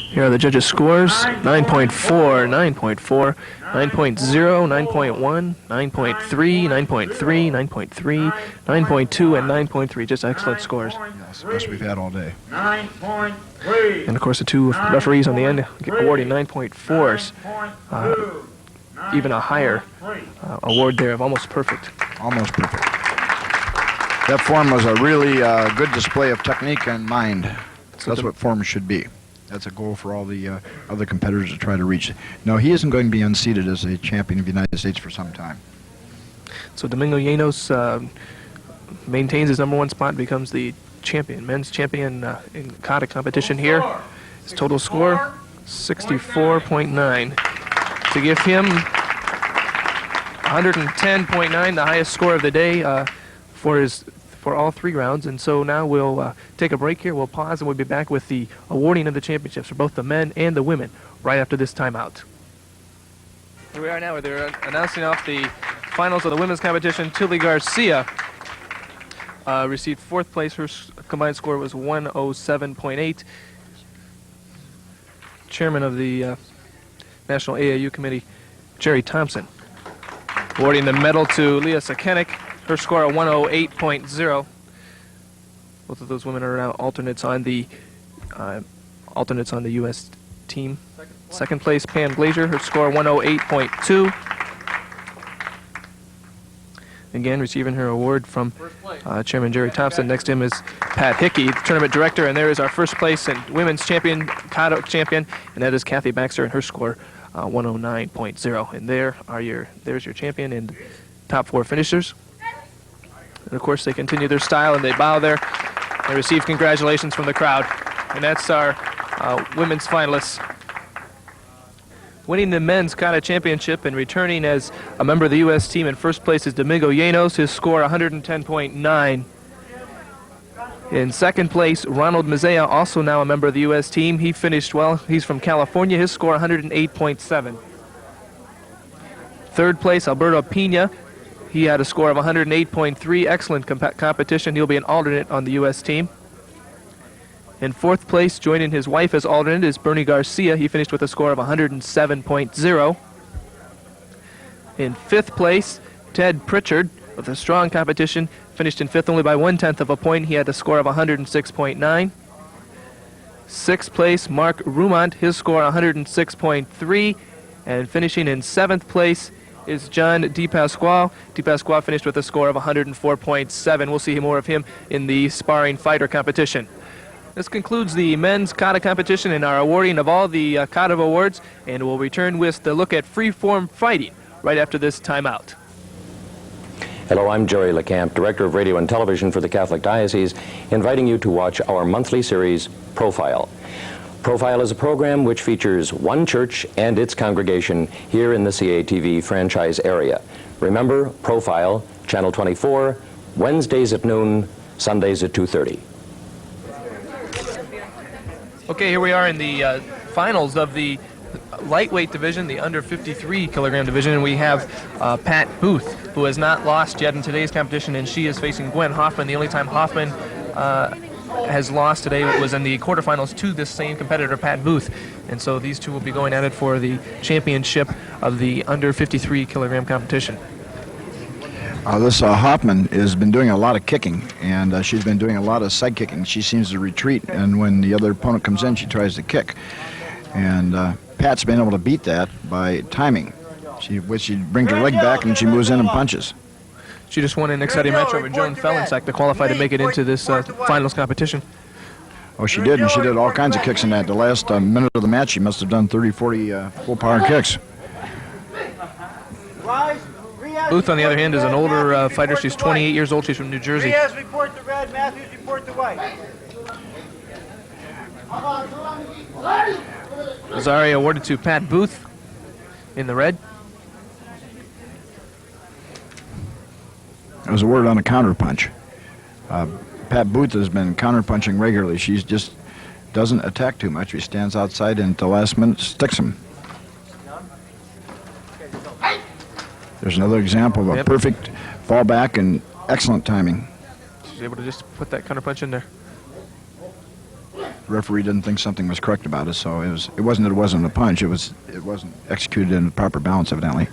Here are the judges' scores: 9.4, 9.4, 9.0, 9.1, 9.3, 9.3, 9.3, 9.2, and 9.3. Just excellent scores. Yes, best we've had all day. 9.3. And of course, the 2 referees on the end awarding 9.4s. Even a higher award there of almost perfect. Almost perfect. That form was a really good display of technique and mind. So That's what form should be. That's a goal for all the other competitors to try to reach. No, he isn't going to be unseated as a champion of the United States for some time. So Domingo Llanos maintains his #1 spot, becomes the champion, men's champion in Kata competition here. His total score, 64.9. To give him 110.9, the highest score of the day for all 3 rounds. And so now we'll take a break here. We'll pause and we'll be back with the awarding of the championships for both the men and the women right after this timeout. Here we are now. They're announcing off the finals of the women's competition. Telly Garcia received 4th place. Her combined score was 107.8. Chairman of the National AAU Committee, Jerry Thompson, awarding the medal to Leah Sakenik. Her score of 108.0. Both of those women are now alternates on the U.S. team. Second place, Pam Glazer. Her score 108.2. Again, receiving her award from Chairman Jerry Thompson. Next to him is Pat Hickey, the tournament director, and there is our first place and women's champion, Kata champion, and that is Kathy Baxter, and her score 109.0. And there's your champion and top 4 finishers. And of course, they continue their style and they bow there. They receive congratulations from the crowd. And that's our women's finalists. Winning the men's Kata championship and returning as a member of the U.S. team in first place is Domingo Llanos. His score 110.9. In second place, Ronald Mizua, also now a member of the U.S. team. He finished well. He's from California. His score 108.7. Third place, Alberto Pina. He had a score of 108.3. Excellent competition. He'll be an alternate on the U.S. team. In fourth place, joining his wife as alternate, is Bernie Garcia. He finished with a score of 107.0. In fifth place, Ted Pritchard, with a strong competition, finished in fifth only by 1/10 of a point. He had a score of 106.9. Sixth place, Mark Rumit, his score 106.3. And finishing in seventh place is John Pasqual. Pasqual finished with a score of 104.7. We'll see more of him in the sparring fighter competition. This concludes the men's kata competition and our awarding of all the kata awards, and we'll return with the look at freeform fighting right after this timeout. Hello, I'm Jerry LeCamp, Director of Radio and Television for the Catholic Diocese, inviting you to watch our monthly series, Profile. Profile is a program which features one church and its congregation here in the CATV franchise area. Remember, Profile, Channel 24, Wednesdays at noon, Sundays at 2:30. Okay, here we are in the finals of the lightweight division, the under 53 kilogram division, and we have Pat Booth, who has not lost yet in today's competition, and she is facing Gwen Hoffman. The only time Hoffman has lost today was in the quarterfinals to this same competitor, Pat Booth, and so these two will be going at it for the championship of the under 53 kilogram competition. This Hoffman has been doing a lot of kicking, and she's been doing a lot of side kicking. She seems to retreat, and when the other opponent comes in, she tries to kick. And Pat's been able to beat that by timing. She brings her leg back, and she moves in and punches. She just won an exciting match over Joan Fellensack to qualify to make it into this finals competition. Oh, she did, and she did all kinds of kicks in that. The last minute of the match, she must have done 30, 40 full-power kicks. Booth, on the other hand, is an older fighter. She's 28 years old. She's from New Jersey. Reyes, report the red. Matthews, report the white. Rosario awarded to Pat Booth in the red. It was awarded on a counter punch. Pat Booth has been counter punching regularly. She just doesn't attack too much. She stands outside and at the last minute sticks him. There's another example of a perfect fallback and excellent timing. She's able to just put that counter punch in there. The referee didn't think something was correct about it, so it wasn't a punch. It wasn't executed in the proper balance, evidently.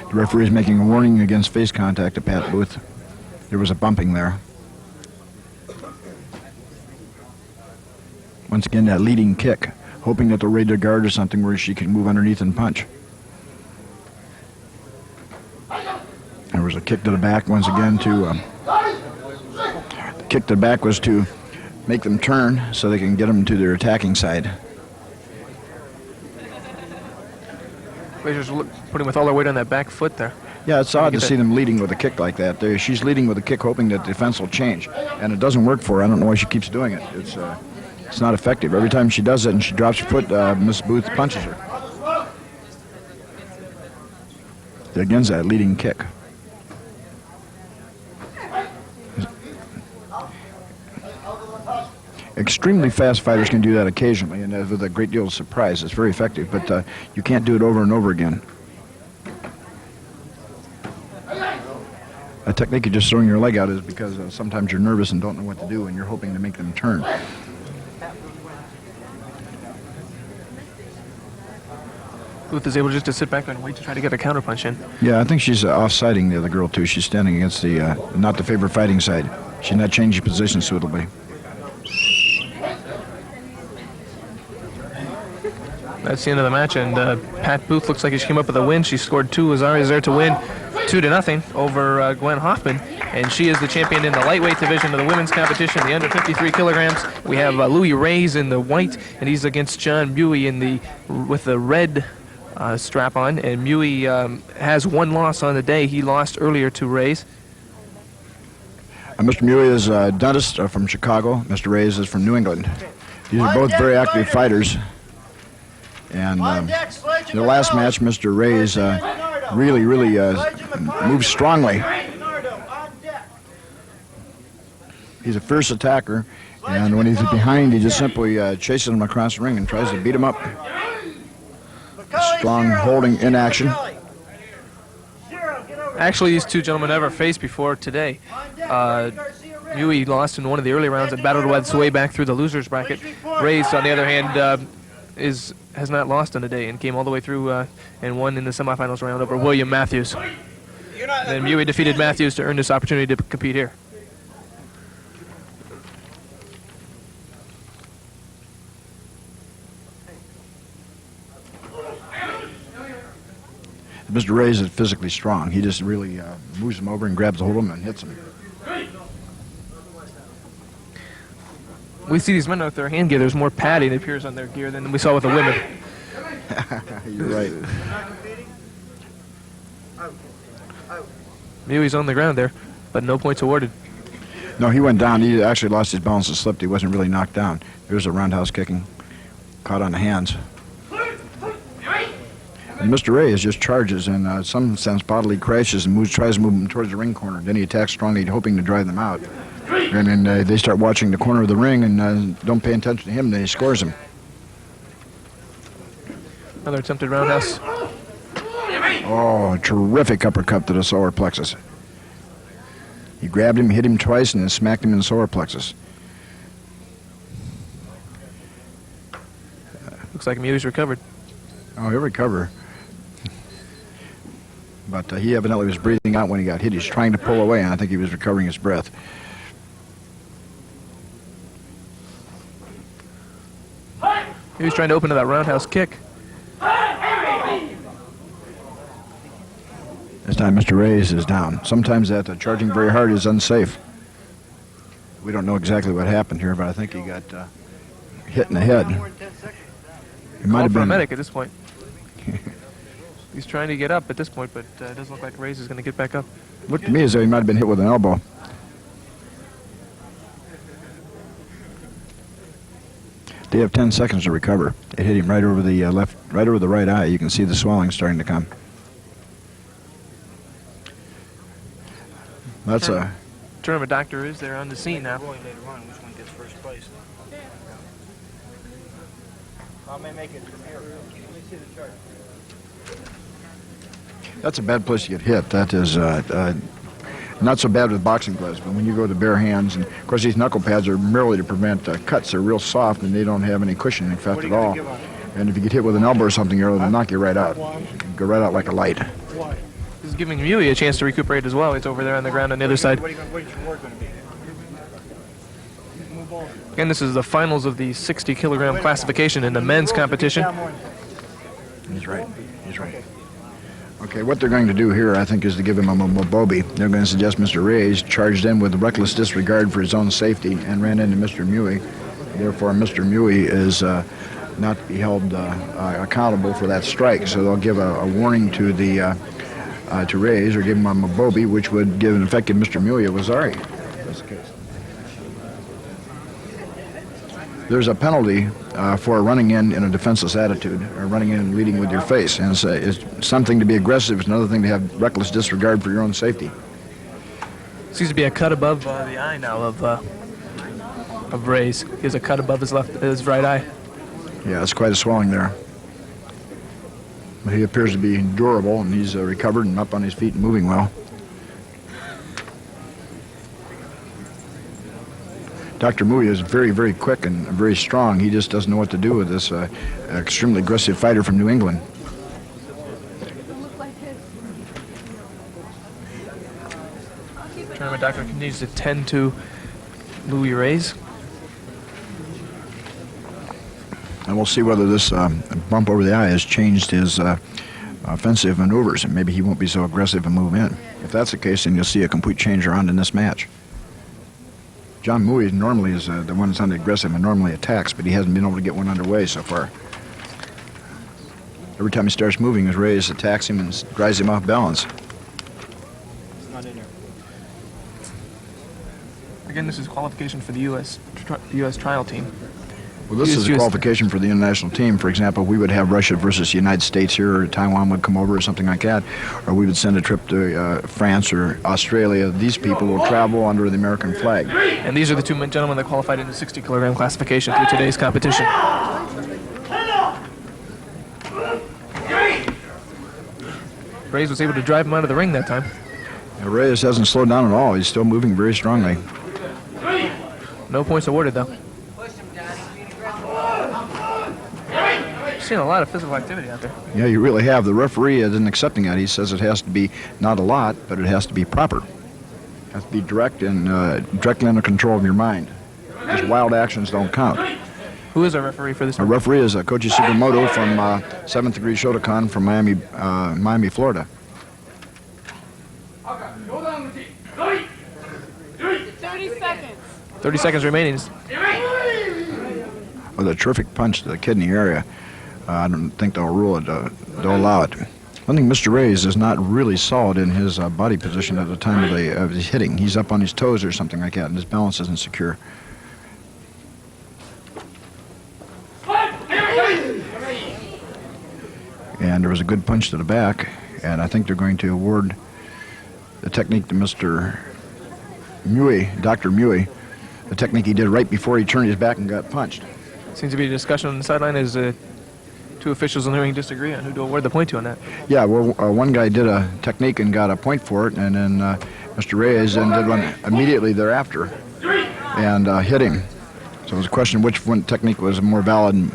The referee is making a warning against face contact to Pat Booth. There was a bumping there. Once again, that leading kick, hoping that they'll raid their guard or something where she can move underneath and punch. There was a kick to the back once again the kick to the back was to make them turn so they can get them to their attacking side. Glazer's putting with all her weight on that back foot there. Yeah, it's odd to see them leading with a kick like that. She's leading with a kick hoping that the defense will change, and it doesn't work for her. I don't know why she keeps doing it. It's not effective. Every time she does it and she drops her foot, Miss Booth punches her. Again's that leading kick. Extremely fast fighters can do that occasionally, and with a great deal of surprise. It's very effective, but you can't do it over and over again. A technique of just throwing your leg out is because sometimes you're nervous and don't know what to do, and you're hoping to make them turn. Booth is able just to sit back and wait to try to get a counter punch in. Yeah, I think she's off-siding the other girl, too. She's standing against the, not the favorite fighting side. She's not changing position suitably. That's the end of the match, and Pat Booth looks like she came up with a win. She scored 2. Azaria's there to win 2-0 over Gwen Hoffman, and she is the champion in the lightweight division of the women's competition, the under 53 kilograms. We have Louis Reyes in the white, and he's against John Mui with the red strap on, and Mui has one loss on the day. He lost earlier to Reyes. Mr. Mui is a dentist from Chicago. Mr. Reyes is from New England. These are both very active fighters. And in the last match, Mr. Reyes really moves strongly. He's a fierce attacker, and when he's behind, he just simply chases him across the ring and tries to beat him up. Strong holding in action. Actually, these two gentlemen never faced before today. Mui lost in one of the early rounds and battled its way back through the losers bracket. Reyes, on the other hand, has not lost on the day and came all the way through and won in the semifinals round over William Matthews. Then Mui defeated Matthews to earn this opportunity to compete here. Mr. Reyes is physically strong. He just really moves him over and grabs a hold of him and hits him. We see these men with their hand gear. There's more padding, it appears, on their gear than we saw with the women. You're right. Mui's on the ground there, but no points awarded. No, he went down. He actually lost his balance and slipped. He wasn't really knocked down. There's a roundhouse kicking. Caught on the hands. And Mr. Reyes just charges and in some sense bodily crashes and tries to move them towards the ring corner. Then he attacks strongly, hoping to drive them out. And then they start watching the corner of the ring and don't pay attention to him. Then he scores him. Another attempted roundhouse. Oh, a terrific uppercut to the solar plexus. He grabbed him, hit him twice, and then smacked him in the solar plexus. Looks like Mui's recovered. Oh, he'll recover. But he evidently was breathing out when he got hit. He was trying to pull away, and I think he was recovering his breath. He was trying to open to that roundhouse kick. This time Mr. Reyes is down. Sometimes that charging very hard is unsafe. We don't know exactly what happened here, but I think he got hit in the head. It might have been a medic at this point. He's trying to get up at this point, but it doesn't look like Reyes is going to get back up. Looked to me as though he might have been hit with an elbow. They have 10 seconds to recover. It hit him right over the right over the right eye. You can see the swelling starting to come. That's a tournament doctor is there on the scene now. Later on, which one gets first place? I may make it from here. Let me see the chart. That's a bad place to get hit. That is not so bad with boxing gloves, but when you go to bare hands, and of course these knuckle pads are merely to prevent cuts. They're real soft and they don't have any cushioning effect at all. And if you get hit with an elbow or something, it'll knock you right out. Go right out like a light. This is giving Mui a chance to recuperate as well. He's over there on the ground on the other side. What is your work going to be? Move on. Again, this is the finals of the 60-kilogram classification in the men's competition. He's right. He's right. Okay, what they're going to do here, I think, is to give him a mobobi. They're going to suggest Mr. Reyes charged in with reckless disregard for his own safety and ran into Mr. Mui. Therefore, Mr. Mui is not to be held accountable for that strike. So they'll give a warning to the to Reyes, or give him a mobobi, which would give an effect to Mr. Mui a wazari. That's the case. There's a penalty for running in a defenseless attitude, or running in and leading with your face. And it's something to be aggressive. It's another thing to have reckless disregard for your own safety. Seems to be a cut above the eye now of Reyes. He has a cut above his right eye. Yeah, it's quite a swelling there. But he appears to be durable, and he's recovered and up on his feet and moving well. Dr. Mui is very, very quick and very strong. He just doesn't know what to do with this extremely aggressive fighter from New England. Tournament doctor continues to tend to Louis Reyes. And we'll see whether this bump over the eye has changed his offensive maneuvers, and maybe he won't be so aggressive and move in. If that's the case, then you'll see a complete change around in this match. John Mui normally is the one that's on the aggressive and normally attacks, but he hasn't been able to get one underway so far. Every time he starts moving, his Reyes attacks him and drives him off balance. It's not in there. Again, this is qualification for the U.S. trial team. Well, this is a qualification for the international team. For example, we would have Russia versus the United States here, or Taiwan would come over or something like that, or we would send a trip to France or Australia. These people will travel under the American flag. And these are the two gentlemen that qualified in the 60-kilogram classification through today's competition. Reyes was able to drive him out of the ring that time. Reyes hasn't slowed down at all. He's still moving very strongly. No points awarded, though. Seen a lot of physical activity out there. Yeah, you really have. The referee isn't accepting that. He says it has to be not a lot, but it has to be proper. It has to be direct and directly under control of your mind. These wild actions don't count. Who is our referee for this Our one? referee is Koji Sugimoto from 7th Degree Shotokan from Miami, Florida. 30 seconds. 30 seconds remaining. With a terrific punch to the kidney area. I don't think they'll rule it. They'll allow it. I think Mr. Reyes is not really solid in his body position at the time of his hitting. He's up on his toes or something like that, and his balance isn't secure. And there was a good punch to the back, and I think they're going to award the technique to Mr. Mui, Dr. Mui, the technique he did right before he turned his back and got punched. Seems to be a discussion on the sideline as two officials in the ring disagree on who to award the point to on that. Yeah, well, one guy did a technique and got a point for it, and then Mr. Reyes then did one immediately thereafter and hit him. So it was a question which one technique was more valid.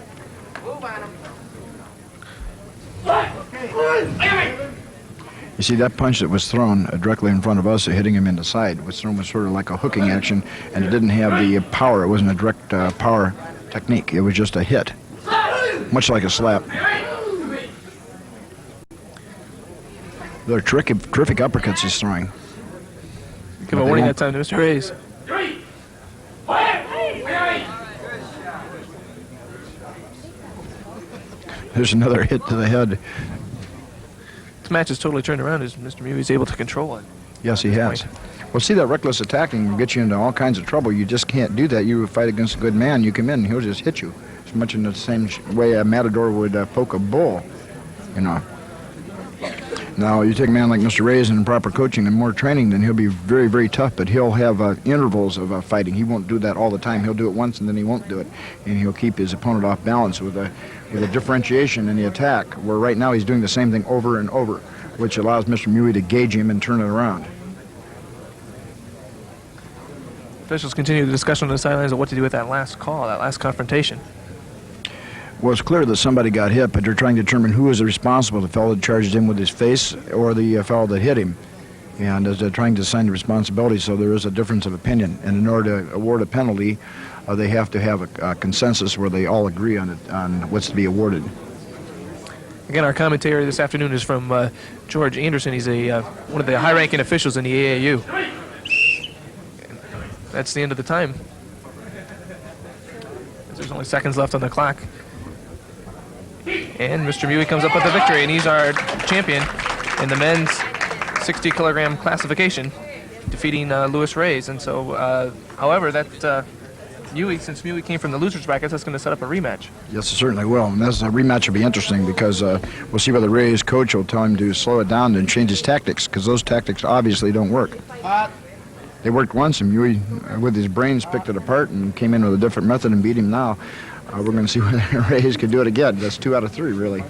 You see, that punch that was thrown directly in front of us, hitting him in the side, was thrown with sort of like a hooking action, and it didn't have the power. It wasn't a direct power technique. It was just a hit, much like a slap. They're terrific uppercuts he's throwing. Give a warning that time to Mr. Reyes. There's another hit to the head. This match is totally turned around as Mr. Mui is able to control it. Yes, he has. Well, see, that reckless attacking will get you into all kinds of trouble. You just can't do that. You fight against a good man, you come in, he'll just hit you. As much in the same way a matador would poke a bull, you know. Now, you take a man like Mr. Reyes and proper coaching and more training, then he'll be very, very tough, but he'll have intervals of fighting. He won't do that all the time. He'll do it once and then he won't do it. And he'll keep his opponent off balance with a differentiation in the attack, where right now he's doing the same thing over and over, which allows Mr. Mui to gauge him and turn it around. Officials continue the discussion on the sidelines of what to do with that last call, that last confrontation. Well, it's clear that somebody got hit, but they're trying to determine who is responsible, the fellow that charged him with his face or the fellow that hit him. And as they're trying to assign the responsibility, so there is a difference of opinion. And in order to award a penalty, they have to have a consensus where they all agree on it, on what's to be awarded. Again, our commentator this afternoon is from George Anderson. He's one of the high-ranking officials in the AAU. And that's the end of the time. There's only seconds left on the clock. And Mr. Mui comes up with the victory, and he's our champion in the men's 60-kilogram classification, defeating Luis Reyes. And so, however, that since Mui came from the losers brackets, that's going to set up a rematch. Yes, it certainly will. And this rematch will be interesting because we'll see whether Reyes' coach will tell him to slow it down and change his tactics, because those tactics obviously don't work. They worked once, and Mui, with his brains, picked it apart and came in with a different method and beat him now. We're going to see whether Reyes could do it again. That's 2 out of 3, really.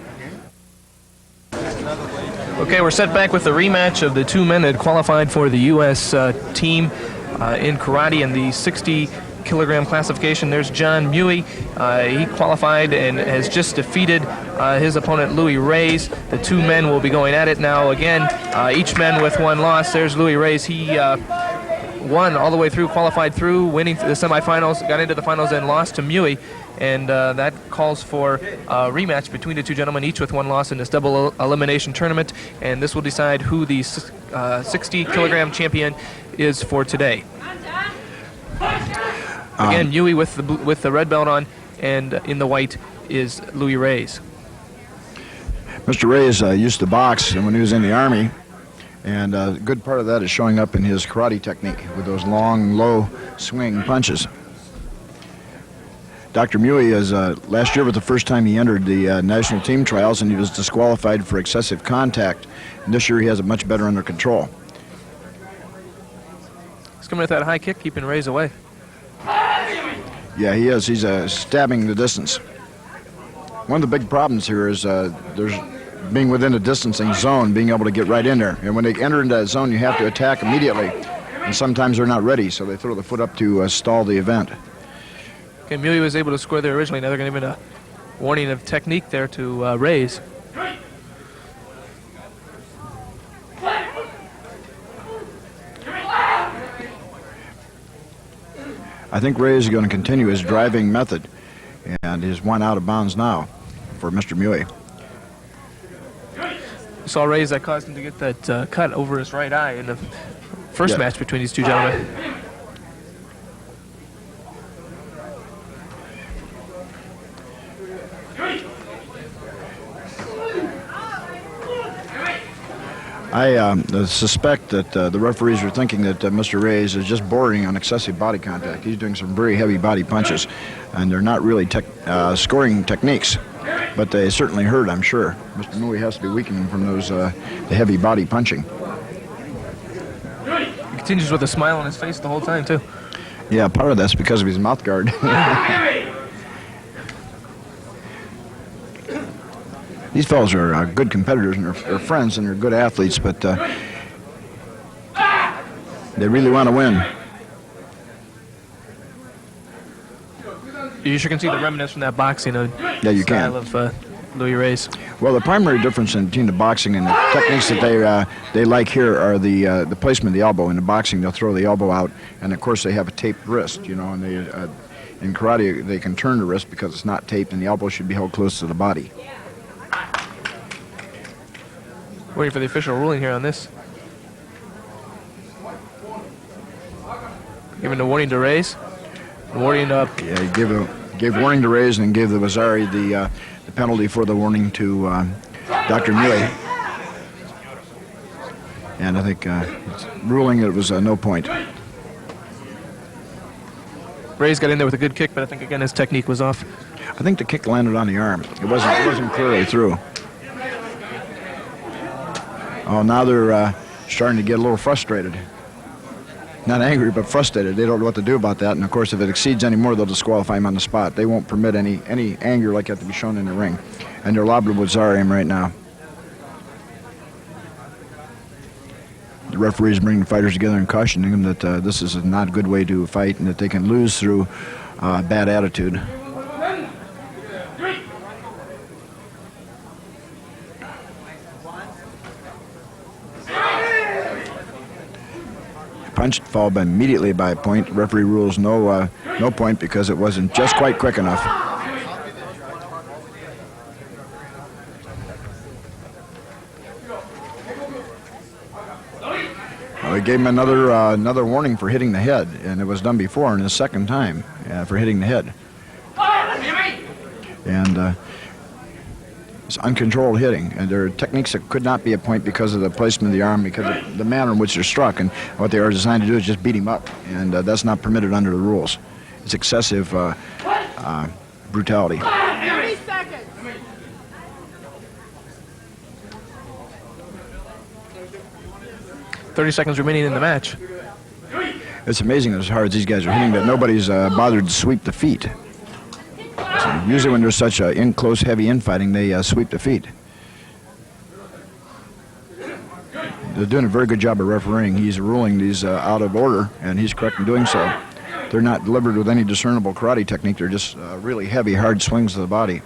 Okay, we're set back with the rematch of the two men that qualified for the U.S. Team in karate in the 60-kilogram classification. There's John Mui. He qualified and has just defeated his opponent, Luis Reyes. The two men will be going at it now again, each man with one loss. There's Luis Reyes. He won all the way through, qualified through, winning the semifinals, got into the finals, and lost to Mui. And that calls for a rematch between the two gentlemen, each with one loss in this double elimination tournament. And this will decide who the 60-kilogram champion is for today. Again, Mui with the red belt on, and in the white is Luis Reyes. Mr. Reyes used to box when he was in the Army, and a good part of that is showing up in his karate technique with those long, low swing punches. Dr. Mui last year was the first time he entered the national team trials, and he was disqualified for excessive contact. And this year he has it much better under control. He's coming with that high kick, keeping Reyes away. Yeah, he is. He's stabbing the distance. One of the big problems here is there's being within a distancing zone, being able to get right in there. And when they enter into that zone, you have to attack immediately. And sometimes they're not ready, so they throw the foot up to stall the event. Okay, Mui was able to score there originally. Now they're going to give a warning of technique there to Reyes. I think Reyes is going to continue his driving method, and is one out of bounds now for Mr. Mui. You saw Reyes that caused him to get that cut over his right eye in the first match between these two gentlemen. I suspect that the referees are thinking that Mr. Reyes is just bordering on excessive body contact. He's doing some very heavy body punches, and they're not really scoring techniques, but they certainly hurt, I'm sure. Mr. Mui has to be weakening from those the heavy body punching. He continues with a smile on his face the whole time, too. Yeah, part of that's because of his mouth guard. These fellows are good competitors and they're friends and they're good athletes, but they really want to win. You sure can see the remnants from that boxing Yeah, you style can. of Louis Reyes. Well, the primary difference between the boxing and the techniques that they like here are the placement of the elbow. In the boxing, they'll throw the elbow out, and of course they have a taped wrist, you know, and they in karate they can turn the wrist because it's not taped, and the elbow should be held close to the body. Waiting for the official ruling here on this. Giving the warning to Reyes. Warning up. Yeah, he gave warning to Reyes and gave the Bazari the penalty for the warning to Dr. Mui. And I think ruling it was no point. Reyes got in there with a good kick, but I think again his technique was off. I think the kick landed on the arm. It wasn't clearly through. Oh, now they're starting to get a little frustrated. Not angry, but frustrated. They don't know what to do about that. And of course, if it exceeds any more, they'll disqualify him on the spot. They won't permit any anger like that to be shown in the ring. And they're lobbing with Zarim right now. The referees bringing the fighters together and cautioning them that this is not a good way to fight and that they can lose through bad attitude. Punched, followed immediately by a point. The referee rules no point because it wasn't just quite quick enough. Well, he gave him another warning for hitting the head, and it was done before, and his second time for hitting the head. And it's uncontrolled hitting, and there are techniques that could not be a point because of the placement of the arm, because of the manner in which they're struck, and what they are designed to do is just beat him up, and that's not permitted under the rules. It's excessive brutality. 30 seconds. .30 seconds remaining in the match. It's amazing as hard as these guys are hitting that nobody's bothered to sweep the feet. So usually when there's such close, heavy infighting, they sweep the feet. They're doing a very good job of refereeing. He's ruling these out of order, and he's correct in doing so. They're not delivered with any discernible karate technique. They're just really heavy, hard swings to the body.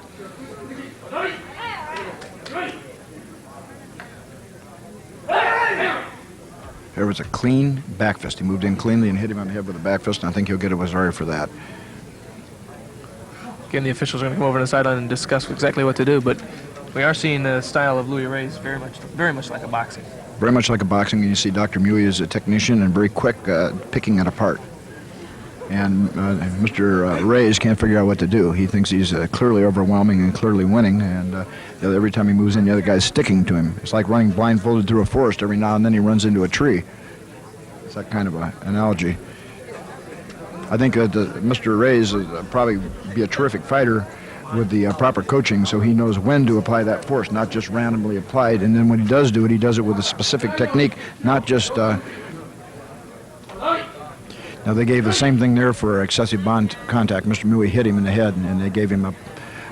There was a clean back fist. He moved in cleanly and hit him on the head with a back fist, and I think he'll get a Wazari for that. Again, the officials are going to come over to the sideline and discuss exactly what to do, but we are seeing the style of Louis Reyes very much like a boxing. Very much like a boxing, and you see Dr. Mui is a technician and very quick picking it apart. And Mr. Reyes can't figure out what to do. He thinks he's clearly overwhelming and clearly winning, and every time he moves in, the other guy's sticking to him. It's like running blindfolded through a forest. Every now and then he runs into a tree. It's that kind of an analogy. I think that Mr. Reyes will probably be a terrific fighter with the proper coaching, so he knows when to apply that force, not just randomly applied. And then when he does it, he does it with a specific technique, not just... Now, they gave the same thing there for excessive bond contact. Mr. Mui hit him in the head, and they gave him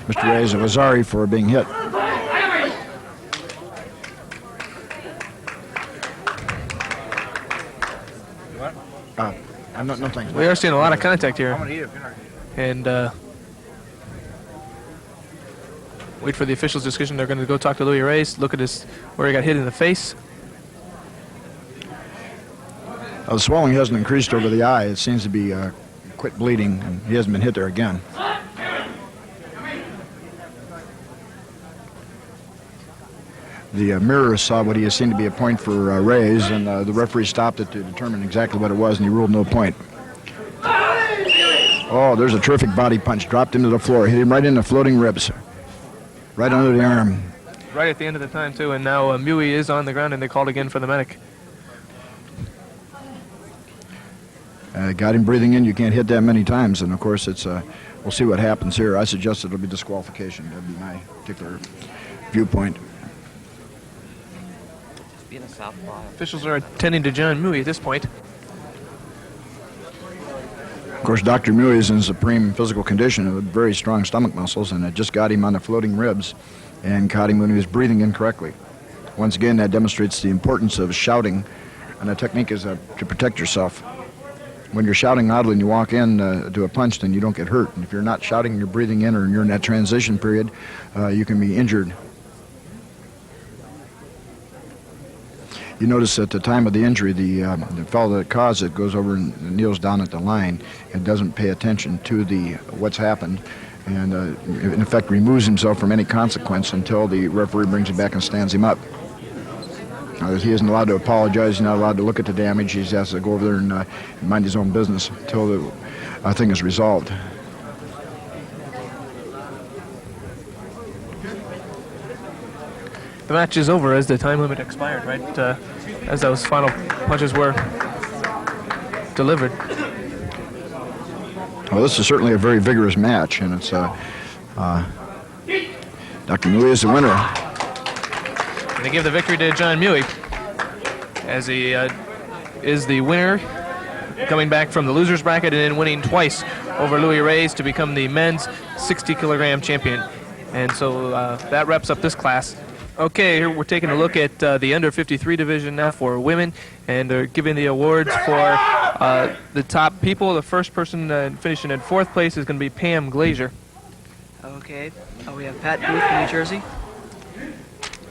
Mr. Reyes a Wazari for being hit. no thanks. We are seeing a lot of contact here. I'm gonna eat it if you're not- And wait for the officials' discussion. They're going to go talk to Louis Reyes. Look at this, where he got hit in the face. The swelling hasn't increased over the eye. It seems to be quit bleeding, and he hasn't been hit there again. The mirror saw what he seemed to be a point for Reyes, and the referee stopped it to determine exactly what it was, and he ruled no point. Oh, there's a terrific body punch. Dropped him to the floor. Hit him right in the floating ribs. Right under the arm. Right at the end of the time, too. And now Mui is on the ground, and they called again for the medic. Got him breathing in. You can't hit that many times, and of course it's. We'll see what happens here. I suggest it'll be disqualification. That'd be my particular viewpoint. Being a southpaw. Officials are attending to John Mui at this point. Of course, Dr. Mui is in supreme physical condition with very strong stomach muscles, and it just got him on the floating ribs and caught him when he was breathing incorrectly. Once again, that demonstrates the importance of shouting, and the technique is to protect yourself. When you're shouting loudly and you walk in to a punch, then you don't get hurt. And if you're not shouting, you're breathing in, or you're in that transition period, you can be injured. You notice at the time of the injury, the fellow that caused it goes over and kneels down at the line and doesn't pay attention to what's happened, and in effect removes himself from any consequence until the referee brings him back and stands him up. He isn't allowed to apologize. He's not allowed to look at the damage. He has to go over there and mind his own business until the thing is resolved. The match is over as the time limit expired, right? As those final punches were delivered. Well, this is certainly a very vigorous match, and it's Dr. Mui is the winner. And they give the victory to John Mui, as he is the winner, coming back from the loser's bracket and then winning twice over Louis Reyes to become the men's 60-kilogram champion. And so that wraps up this class. Okay, here we're taking a look at the under 53 division now for women, and they're giving the awards for the top people. The first person finishing in fourth place is going to be Pam Glazer. Okay, we have Pat Booth from New Jersey.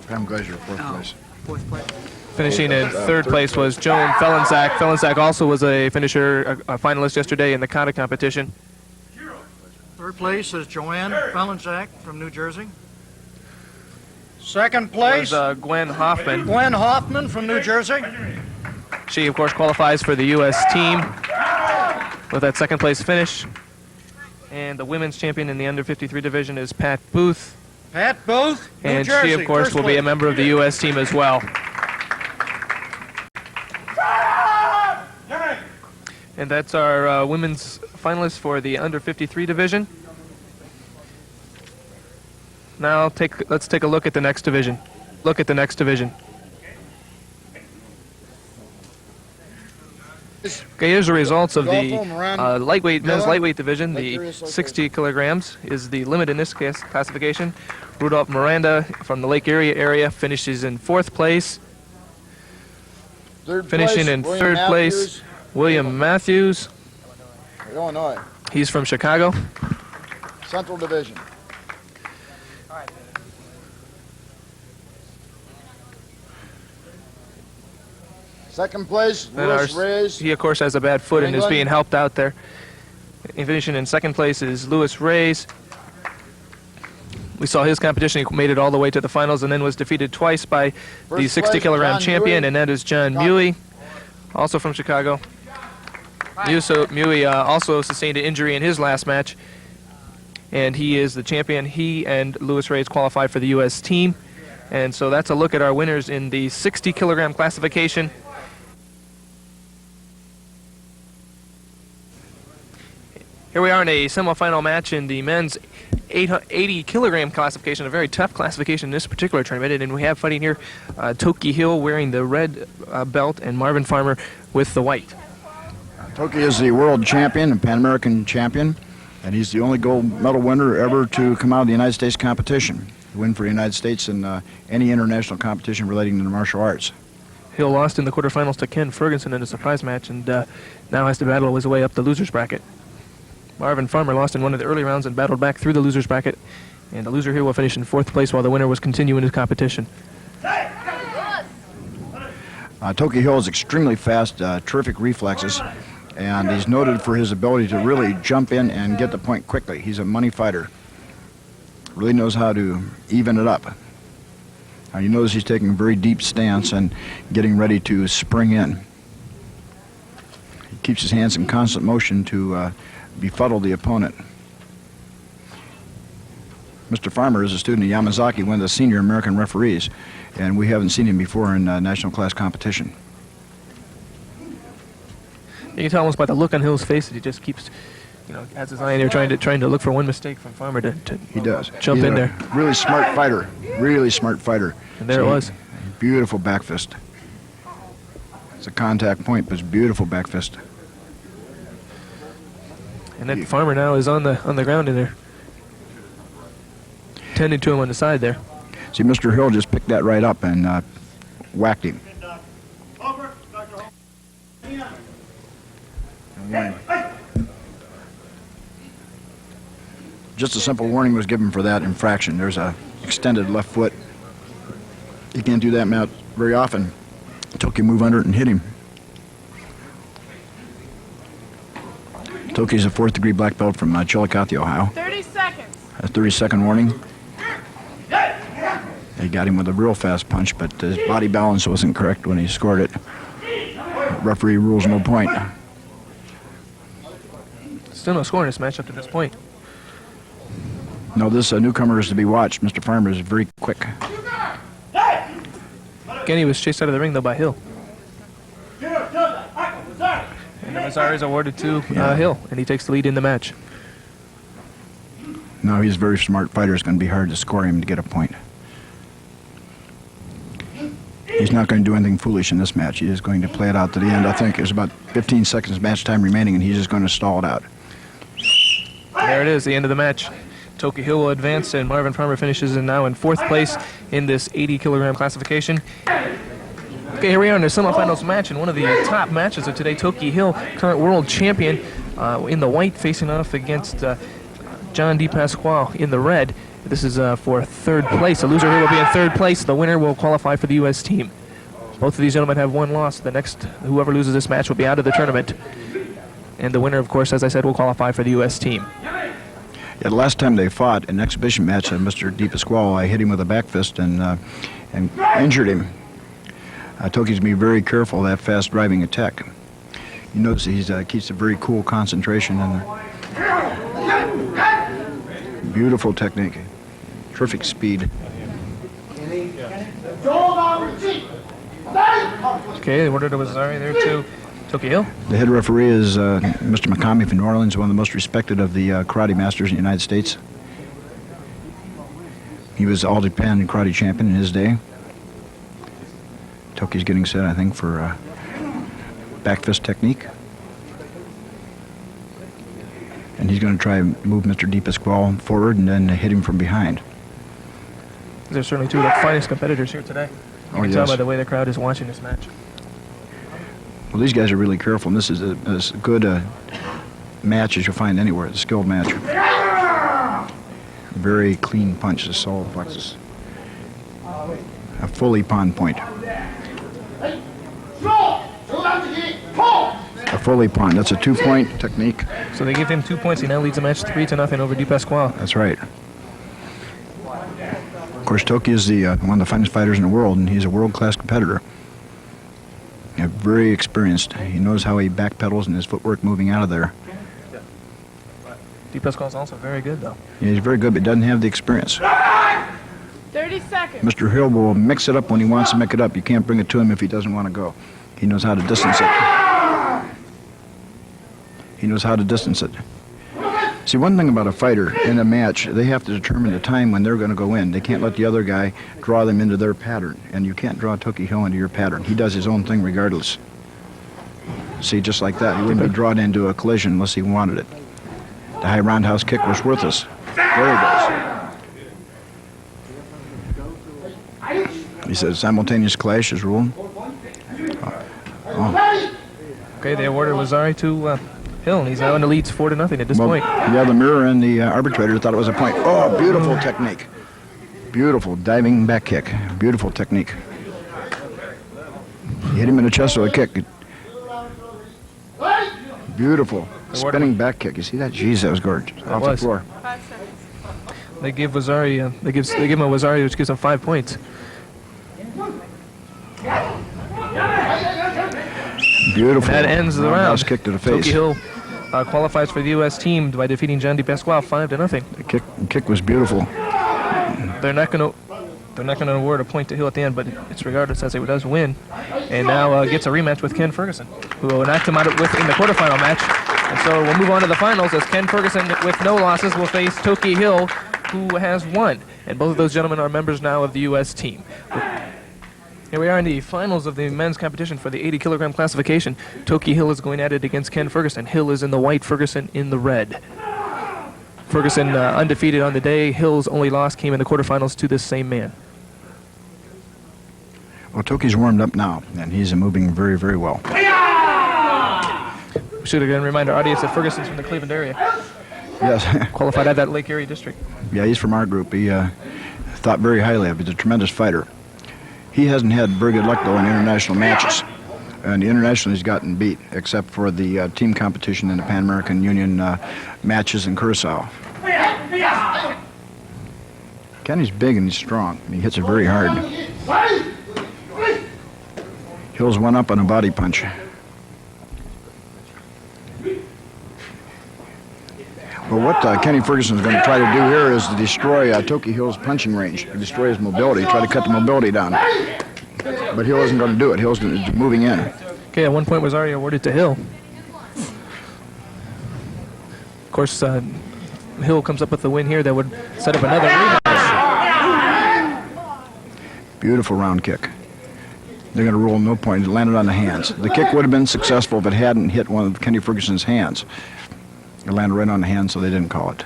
Pam Glazer, fourth place. Fourth place. Finishing in third place was Joan Fellensack. Fellensack also was a finisher, a finalist yesterday in the Kata competition. Third place is Joanne Fellensack from New Jersey. Second place, Was Gwen Hoffman. Gwen Hoffman from New Jersey. She, of course, qualifies for the U.S. team with that second place finish. And the women's champion in the under 53 division is Pat Booth. Pat Booth, New And Jersey. she, of course, first will be a place. member of the U.S. team as well. And that's our women's finalists for the under 53 division. Now let's take a look at the next division. Look at the next division. Okay, here's the results of the men's lightweight division. The 60 kilograms is the limit in this classification. Rudolph Miranda from the Lake Erie area finishes in fourth place. Finishing in third place, William Matthews. Illinois, He's from Chicago. Central Division. Second place, And Louis Reyes. he, of course, has a bad foot and is England. being helped out there. And finishing in second place is Louis Reyes. We saw his competition. He made it all the way to the finals and then was defeated twice by the First 60-kilogram place, John champion, Mui. and that is John Mui, also from Chicago. Mui also sustained an injury in his last match, and he is the champion. He and Louis Reyes qualified for the U.S. team. And so that's a look at our winners in the 60-kilogram classification. Here we are in a semifinal match in the men's 80-kilogram classification, a very tough classification in this particular tournament. And we have fighting here Toki Hill wearing the red belt and Marvin Farmer with the white. Toki is the world champion and Pan American champion, and he's the only gold medal winner ever to come out of the United States competition. Win for the United States in any international competition relating to the martial arts. Hill lost in the quarterfinals to Ken Ferguson in a surprise match, and now has to battle his way up the loser's bracket. Marvin Farmer lost in one of the early rounds and battled back through the loser's bracket, and the loser here will finish in 4th place while the winner was continuing his competition. Toki Hill is extremely fast, terrific reflexes, and he's noted for his ability to really jump in and get the point quickly. He's a money fighter. Really knows how to even it up. You notice he's taking a very deep stance and getting ready to spring in. He keeps his hands in constant motion to befuddle the opponent. Mr. Farmer is a student of Yamazaki, one of the senior American referees, and we haven't seen him before in national class competition. You can tell almost by the look on Hill's face that he just keeps, has his eye in there trying to look for one mistake from Farmer to he does. jump He's in a there. Really smart fighter. Really smart fighter. And there it was. Beautiful back fist. It's a contact point, but it's beautiful back fist. And then Farmer now is on the ground in there, tending to him on the side there. See, Mr. Hill just picked that right up and whacked him. Just a simple warning was given for that infraction. There's a extended left foot. You can't do that very often. Toki move under it and hit him. Toki's a 4th degree black belt from Chillicothe, Ohio. 30 seconds. A 30-second warning. They got him with a real fast punch, but his body balance wasn't correct when he scored it. Referee rules no point. Still no score in this match up to this point. No, this newcomer is to be watched. Mr. Farmer is very quick. Again, he was chased out of the ring, though, by Hill. And the Mazzari is awarded to Hill, and he takes the lead in the match. No, he's a very smart fighter. It's going to be hard to score him to get a point. He's not going to do anything foolish in this match. He is going to play it out to the end. I think there's about 15 seconds match time remaining, and he's just going to stall it out. There it is, the end of the match. Toki Hill will advance, and Marvin Farmer finishes now in 4th place in this 80-kilogram classification. Okay, here we are in the semifinals match, and one of the top matches of today. Toki Hill, current world champion, in the white, facing off against John D. Pasqual in the red. This is for 3rd place. The loser here will be in 3rd place. The winner will qualify for the U.S. team. Both of these gentlemen have one loss. The next, whoever loses this match will be out of the tournament. And the winner, of course, as I said, will qualify for the U.S. team. Yeah, the last time they fought, an exhibition match, Mr. Di Pasquale hit him with a back fist and injured him. Toki's going to be very careful of that fast driving attack. You notice he keeps a very cool concentration and beautiful technique, terrific speed. Okay, the order to Mazzari there to Toki Hill. The head referee is Mr. McCamey from New Orleans, one of the most respected of the karate masters in the United States. He was all-Japan karate champion in his day. Toki's getting set, I think, for back fist technique. And he's going to try and move Mr. Di Pasquale forward and then hit him from behind. They're certainly two of the finest competitors here today. You can tell by the way the crowd is watching this match. Well, these guys are really careful, and this is as good a match as you'll find anywhere. It's a skilled match. Very clean punch, the solar plexus. A fully pawn point. A fully pawn. That's a 2-point technique. So they give him 2 points. He now leads the match 3-0 over Di Pasquale. That's right. Of course, Toki is one of the finest fighters in the world, and he's a world-class competitor. Very experienced. He knows how he backpedals and his footwork moving out of there. Di Pasquale's also very good, though. Yeah, he's very good, but doesn't have the experience. 30 seconds. Mr. Hill will mix it up when he wants to mix it up. You can't bring it to him if he doesn't want to go. He knows how to distance it. He knows how to distance it. See, one thing about a fighter in a match, they have to determine the time when they're going to go in. They can't let the other guy draw them into their pattern, and you can't draw Toki Hill into your pattern. He does his own thing regardless. See, just like that. He wouldn't be drawn into a collision unless he wanted it. The high roundhouse kick was worthless. There he goes. He says simultaneous clash is ruled. Okay, they awarded Wazari to Hill, and he's now in the leads 4-0 at this point. Yeah, the mirror and the arbitrator thought it was a point. Oh, beautiful technique. Beautiful diving back kick. Beautiful technique. He hit him in the chest with a kick. Beautiful. Spinning back kick. You see that? Jeez, that was gorgeous. Off the floor. 5 seconds. They give Wazari, they give him a Wazari, which gives him 5 points. Beautiful. That ends the round. Kick to the face. Toki Hill qualifies for the U.S. team by defeating John Pasqual 5-0. The kick was beautiful. They're not going to award a point to Hill at the end, but it's regardless as he does win, and now gets a rematch with Ken Ferguson, who knocked him out in the quarterfinal match. And so we'll move on to the finals as Ken Ferguson, with no losses, will face Toki Hill, who has won, and both of those gentlemen are members now of the U.S. team. Here we are in the finals of the men's competition for the 80-kilogram classification. Toki Hill is going at it against Ken Ferguson. Hill is in the white, Ferguson in the red. Ferguson undefeated on the day. Hill's only loss came in the quarterfinals to this same man. Well, Toki's warmed up now, and he's moving very, very well. We should again remind our audience that Ferguson's from the Cleveland area. Yes. Qualified at that Lake Erie district. Yeah, he's from our group. He thought very highly of him. He's a tremendous fighter. He hasn't had very good luck, though, in international matches. And internationally, he's gotten beat, except for the team competition in the Pan American Union matches in Curacao. Kenny's big and he's strong, and he hits it very hard. Hill's one up on a body punch. Well, what Kenny Ferguson is going to try to do here is to destroy Toki Hill's punching range, destroy his mobility, try to cut the mobility down. But Hill isn't going to do it. Hill's moving in. Okay, at one point was already awarded to Hill. Of course, Hill comes up with the win here that would set up another rematch. Beautiful round kick. They're going to rule no point. It landed on the hands. The kick would have been successful if it hadn't hit one of Kenny Ferguson's hands. It landed right on the hand, so they didn't call it.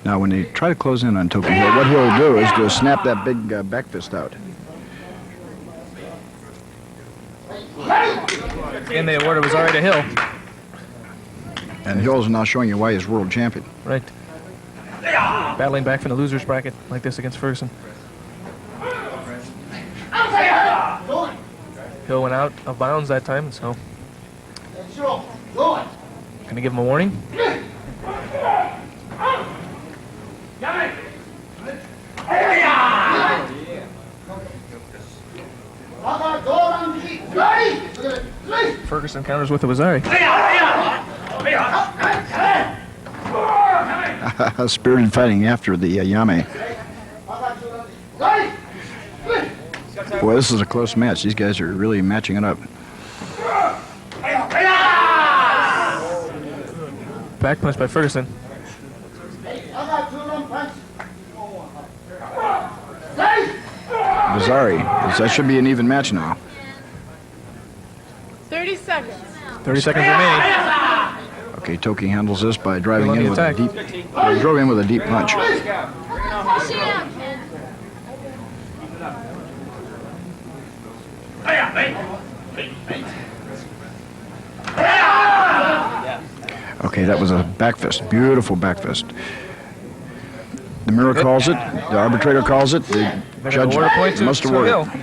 Now, when they try to close in on Toki Hill, what he'll do is to snap that big back fist out. And the award was already to Hill. And Hill's now showing you why he's world champion. Right. Battling back from the loser's bracket like this against Ferguson. Hill went out of bounds that time, so gonna give him a warning. Ferguson counters with a Wazari. Spirited fighting after the Yame. Boy, this is a close match. These guys are really matching it up. Back punch by Ferguson. Wazari. That should be an even match now. 30 seconds. 30 seconds remaining. Okay, Toki handles this by driving in with attack. a deep. He drove in with a deep punch. Okay, that was a back fist. Beautiful back fist. The mirror calls it. The arbitrator calls it. The judge award a point must to award Hill. it.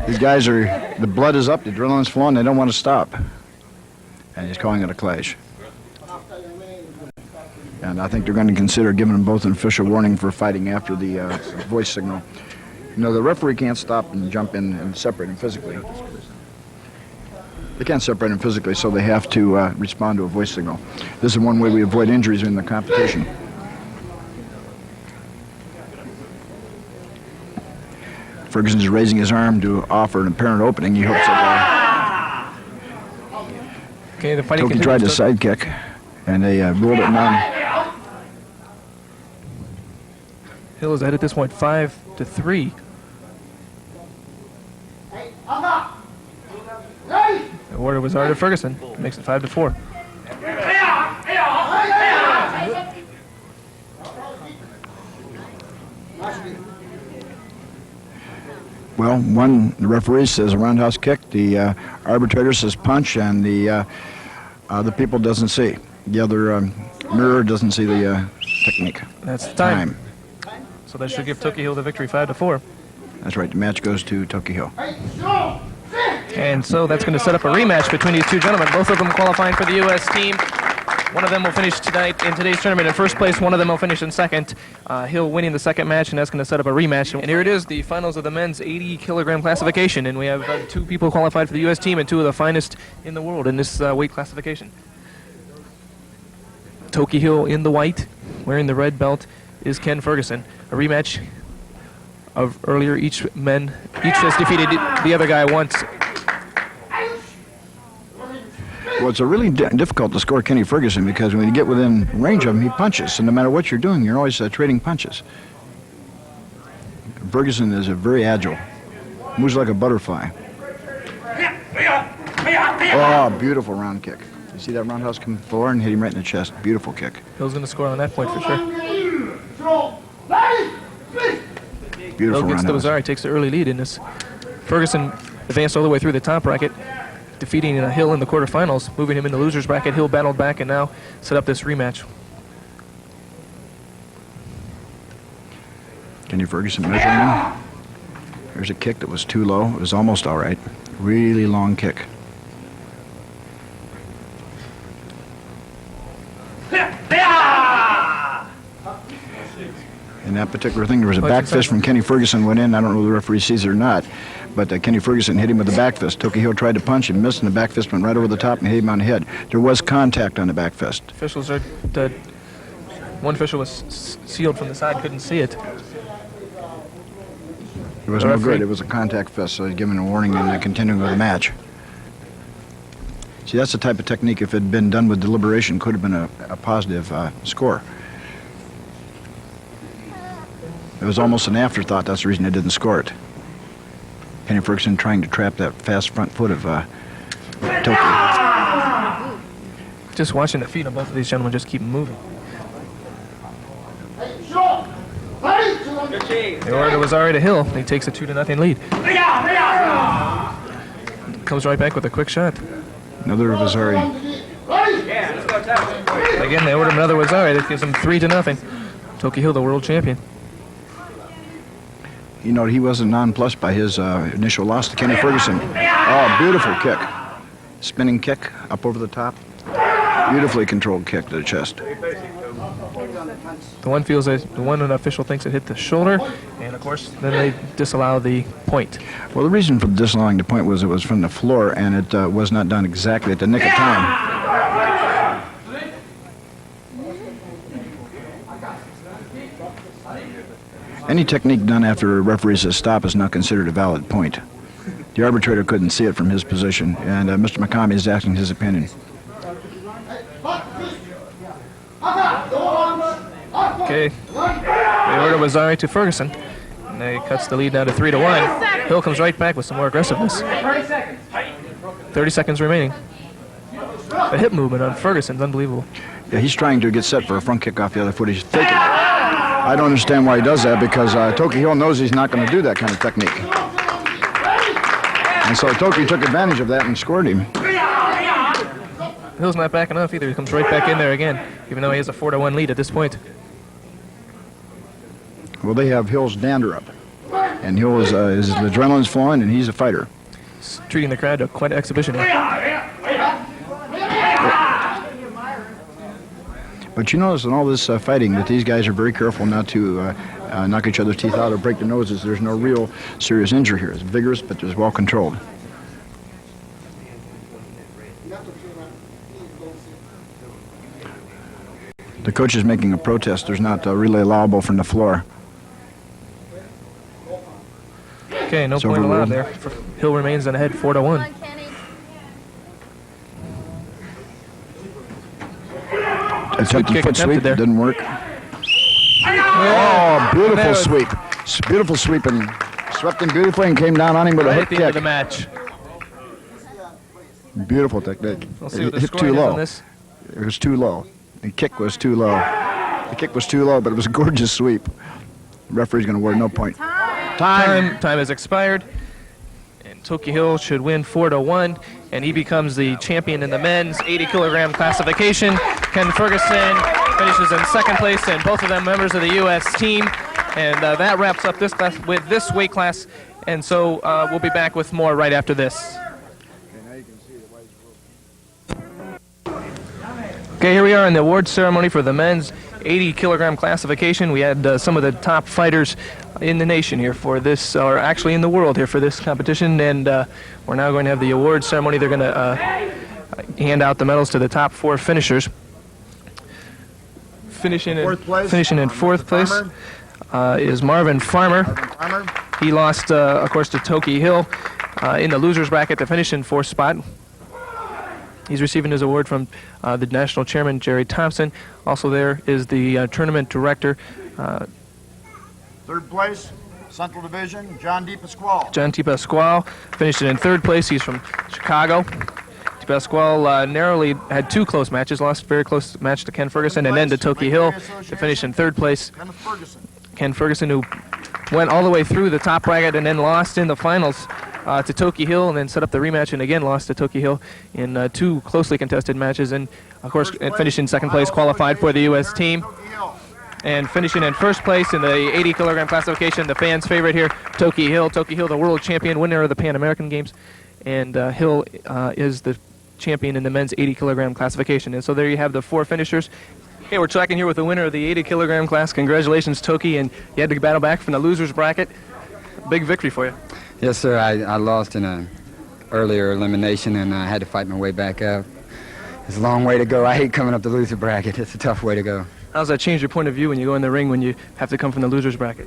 These guys are, the blood is up, the adrenaline's flowing, they don't want to stop. And he's calling it a clash. And I think they're going to consider giving them both an official warning for fighting after the voice signal. You know, the referee can't stop and jump in and separate them physically. They can't separate them physically, so they have to respond to a voice signal. This is one way we avoid injuries in the competition. Ferguson is raising his arm to offer an apparent opening. He hopes that Okay, the fighting Toki tried to side kick, and they ruled it none. Hill is ahead at this point 5-3. The order was already Ferguson. Makes it 5-4. Well, the referee says a roundhouse kick, the arbitrator says punch, and the people doesn't see. The other mirror doesn't see the technique. That's the time. So that should give Tokihill the victory 5-4. That's right. The match goes to Tokihill. And so that's going to set up a rematch between these two gentlemen. Both of them qualifying for the U.S. team. One of them will finish tonight in today's tournament in first place. One of them will finish in second. Hill winning the second match, and that's going to set up a rematch. And here it is, the finals of the men's 80-kilogram classification. And we have 2 people qualified for the U.S. team and 2 of the finest in the world in this weight classification. Tokihill in the white, wearing the red belt, is Ken Ferguson. A rematch of earlier. Each has defeated the other guy once. Well, it's really difficult to score Kenny Ferguson because when you get within range of him, he punches. And no matter what you're doing, you're always trading punches. Ferguson is very agile. Moves like a butterfly. Oh, beautiful round kick. You see that roundhouse come forward and hit him right in the chest. Beautiful kick. Hill's going to score on that point for sure. Beautiful Hill gets roundhouse. the Wazzari, takes the early lead in this. Ferguson advanced all the way through the top bracket, defeating Hill in the quarterfinals, moving him in the loser's bracket. Hill battled back and now set up this rematch. Kenny Ferguson measuring him. There's a kick that was too low. It was almost all right. Really long kick. In that particular thing, there was a back fist from Kenny Ferguson went in. I don't know if the referee sees it or not, but Kenny Ferguson hit him with the back fist. Tokihill tried to punch and missed, and the back fist went right over the top and hit him on the head. There was contact on the back fist. Officials are dead. One official was sealed from the side, couldn't see it. It was no good. It was a contact fist, so he's given a warning and continuing with the match. See, that's the type of technique, if it had been done with deliberation, could have been a positive score. It was almost an afterthought. That's the reason they didn't score it. Kenny Ferguson trying to trap that fast front foot of Toki. Just watching the feet of both of these gentlemen just keep moving. The order was already to Hill. He takes a 2-0 lead. Comes right back with a quick shot. Another Wazzari. Again, they order another Wazzari. That gives him 3-0. Tokihill, the world champion. You know, he wasn't nonplussed by his initial loss to Kenny Ferguson. Oh, beautiful kick. Spinning kick up over the top. Beautifully controlled kick to the chest. The one official thinks it hit the shoulder, and of course, then they disallow the point. Well, the reason for disallowing the point was it was from the floor, and it was not done exactly at the nick of time. Any technique done after a referee says stop is not considered a valid point. The arbitrator couldn't see it from his position, and Mr. McCamey is asking his opinion. Okay, the order was Wazzari to Ferguson, and they cuts the lead now to 3-1. Hill comes right back with some more aggressiveness. 30 seconds remaining. The hip movement on Ferguson's unbelievable. Yeah, he's trying to get set for a front kick off the other foot. He's faking. I don't understand why he does that, because Tokihill knows he's not going to do that kind of technique. And so Toki took advantage of that and scored him. Hill's not backing off either. He comes right back in there again, even though he has a 4-1 lead at this point. Well, they have Hill's dander up. And Hill is his adrenaline's flowing, and he's a fighter. He's treating the crowd to quite an exhibition here. But you notice in all this fighting that these guys are very careful not to knock each other's teeth out or break their noses. There's no real serious injury here. It's vigorous, but it's well controlled. The coach is making a protest. There's not really allowable from the floor. Okay, no point allowed there. Hill remains ahead 4-1. Attempted foot sweep, there. didn't work. Oh, beautiful sweep. Beautiful sweep, and swept him beautifully and came down on him with a hook Right at the end of kick. the match. Beautiful technique. We'll see what It the hit too scoring is low. on this. It was too low. The kick was too low. The kick was too low, but it was a gorgeous sweep. The referee's going to award no point. Time. Time has expired. And Tokihill should win 4-1, and he becomes the champion in the men's 80-kilogram classification. Ken Ferguson finishes in second place, and both of them members of the U.S. team. And that wraps up this class with this weight class. And so we'll be back with more right after this. Okay, here we are in the awards ceremony for the men's 80-kilogram classification. We had some of the top fighters in the nation here for this, or actually in the world here for this competition, and we're now going to have the awards ceremony. They're going to hand out the medals to the top 4 finishers. Finishing in fourth place is Marvin Farmer. He lost, of course, to Tokihill in the losers bracket to finish in 4th spot. He's receiving his award from the national chairman, Jerry Thompson. Also there is the tournament director. 3rd place, Central Division, John D. Pasqual. John T. Pasqual finished in 3rd place. He's from Chicago. T. Pasqual narrowly had 2 close matches, lost a very close match to Ken Ferguson, and then to Tokihill to finish in 3rd place. Ken Ferguson, who went all the way through the top bracket and then lost in the finals to Tokihill, and then set up the rematch and again lost to Tokihill in 2 closely contested matches, and of course finished in 2nd place, qualified for the U.S. team. And finishing in 1st place in the 80-kilogram classification, the fans' favorite here, Tokihill. Tokihill, the world champion, winner of the Pan American Games, and Hill is the champion in the men's 80-kilogram classification. And so there you have the 4 finishers. Okay, we're tracking here with the winner of the 80-kilogram class. Congratulations, Toki, and you had to battle back from the losers bracket. Big victory for you. Yes, sir. I lost in an earlier elimination, and I had to fight my way back up. It's a long way to go. I hate coming up the loser bracket. It's a tough way to go. How's that change your point of view when you go in the ring when you have to come from the losers bracket?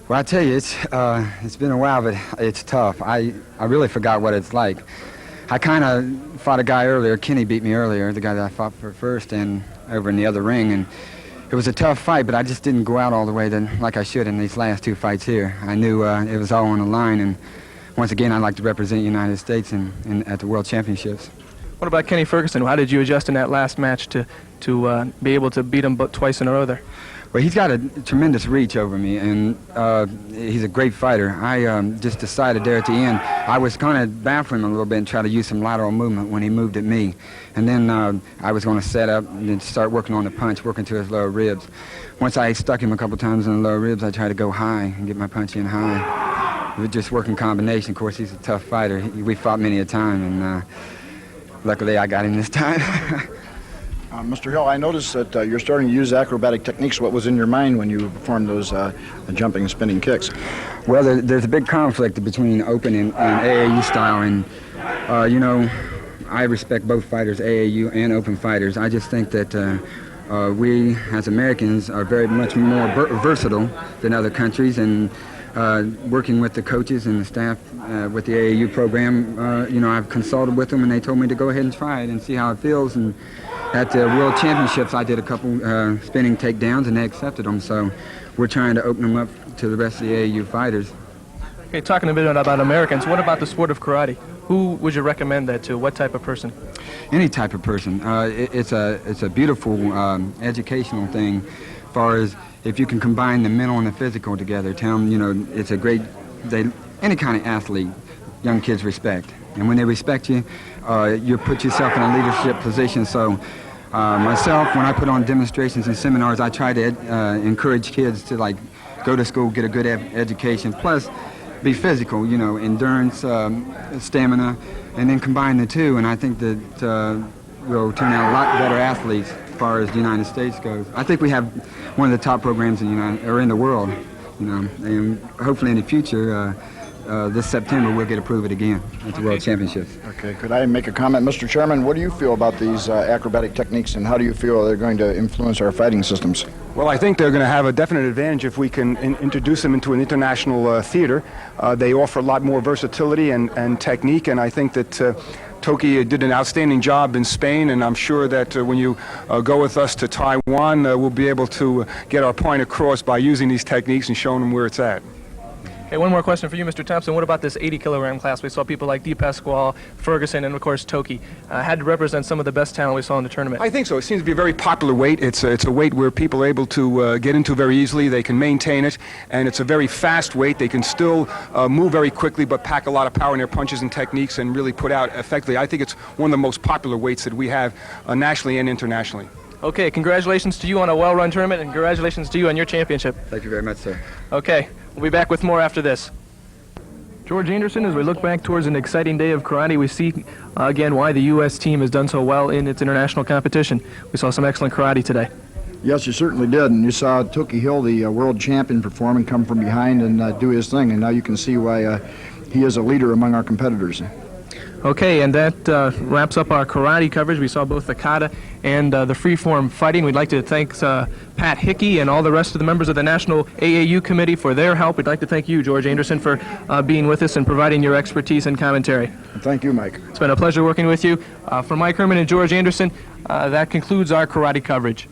Well, I tell you, it's been a while, but it's tough. I really forgot what it's like. I kind of fought a guy earlier. Kenny beat me earlier, the guy that I fought for first, and over in the other ring, and it was a tough fight, but I just didn't go out all the way like I should in these last 2 fights here. I knew it was all on the line, and once again, I'd like to represent the United States at the World Championships. What about Kenny Ferguson? How did you adjust in that last match to be able to beat him twice in a row there? Well, he's got a tremendous reach over me, and he's a great fighter. I just decided there at the end, I was kind of baffling him a little bit and try to use some lateral movement when he moved at me. And then I was going to set up and then start working on the punch, working to his lower ribs. Once I stuck him a couple times in the lower ribs, I tried to go high and get my punch in high. We just working combination. Of course, he's a tough fighter. We fought many a time, and luckily I got him this time. Mr. Hill, I noticed that you're starting to use acrobatic techniques. What was in your mind when you performed those jumping and spinning kicks? Well, there's a big conflict between open and AAU style, and you know, I respect both fighters, AAU and open fighters. I just think that we, as Americans, are very much more versatile than other countries, and working with the coaches and the staff with the AAU program, you know, I've consulted with them, and they told me to go ahead and try it and see how it feels. And at the World Championships, I did a couple spinning takedowns, and they accepted them. So we're trying to open them up to the rest of the AAU fighters. Okay, talking a bit about Americans, what about the sport of karate? Who would you recommend that to? What type of person? Any type of person. It's a beautiful educational thing, as far as if you can combine the mental and the physical together. Tell them, you know, it's a great. Any kind of athlete, young kids respect, and when they respect you, you put yourself in a leadership position. So myself, when I put on demonstrations and seminars, I try to encourage kids to like go to school, get a good education, plus be physical, you know, endurance, stamina, and then combine the two. And I think that we'll turn out a lot better athletes as far as the United States goes. I think we have one of the top programs in the world, you know, and hopefully in the future, this September we'll get approved again at the World Championships. Okay, could I make a comment, Mr. Chairman? What do you feel about these acrobatic techniques, and how do you feel they're going to influence our fighting systems? Well, I think they're going to have a definite advantage if we can introduce them into an international theater. They offer a lot more versatility and technique, and I think that Toki did an outstanding job in Spain, and I'm sure that when you go with us to Taiwan, we'll be able to get our point across by using these techniques and showing them where it's at. Hey, one more question for you, Mr. Thompson. What about this 80-kilogram class? We saw people like Pasqual, Ferguson, and of course Toki had to represent some of the best talent we saw in the tournament. I think so. It seems to be a very popular weight. It's a weight where people are able to get into very easily. They can maintain it, and it's a very fast weight. They can still move very quickly, but pack a lot of power in their punches and techniques and really put out effectively. I think it's one of the most popular weights that we have nationally and internationally. Okay, congratulations to you on a well-run tournament, and congratulations to you on your championship. Thank you very much, sir. Okay, we'll be back with more after this. George Anderson, as we look back towards an exciting day of karate, we see again why the U.S. team has done so well in its international competition. We saw some excellent karate today. Yes, you certainly did, and you saw Toki Hill, the world champion, perform and come from behind and do his thing, and now you can see why he is a leader among our competitors. Okay, and that wraps up our karate coverage. We saw both the kata and the freeform fighting. We'd like to thank Pat Hickey and all the rest of the members of the National AAU Committee for their help. We'd like to thank you, George Anderson, for being with us and providing your expertise and commentary. Thank you, Mike. It's been a pleasure working with you. For Mike Herman and George Anderson, that concludes our karate coverage.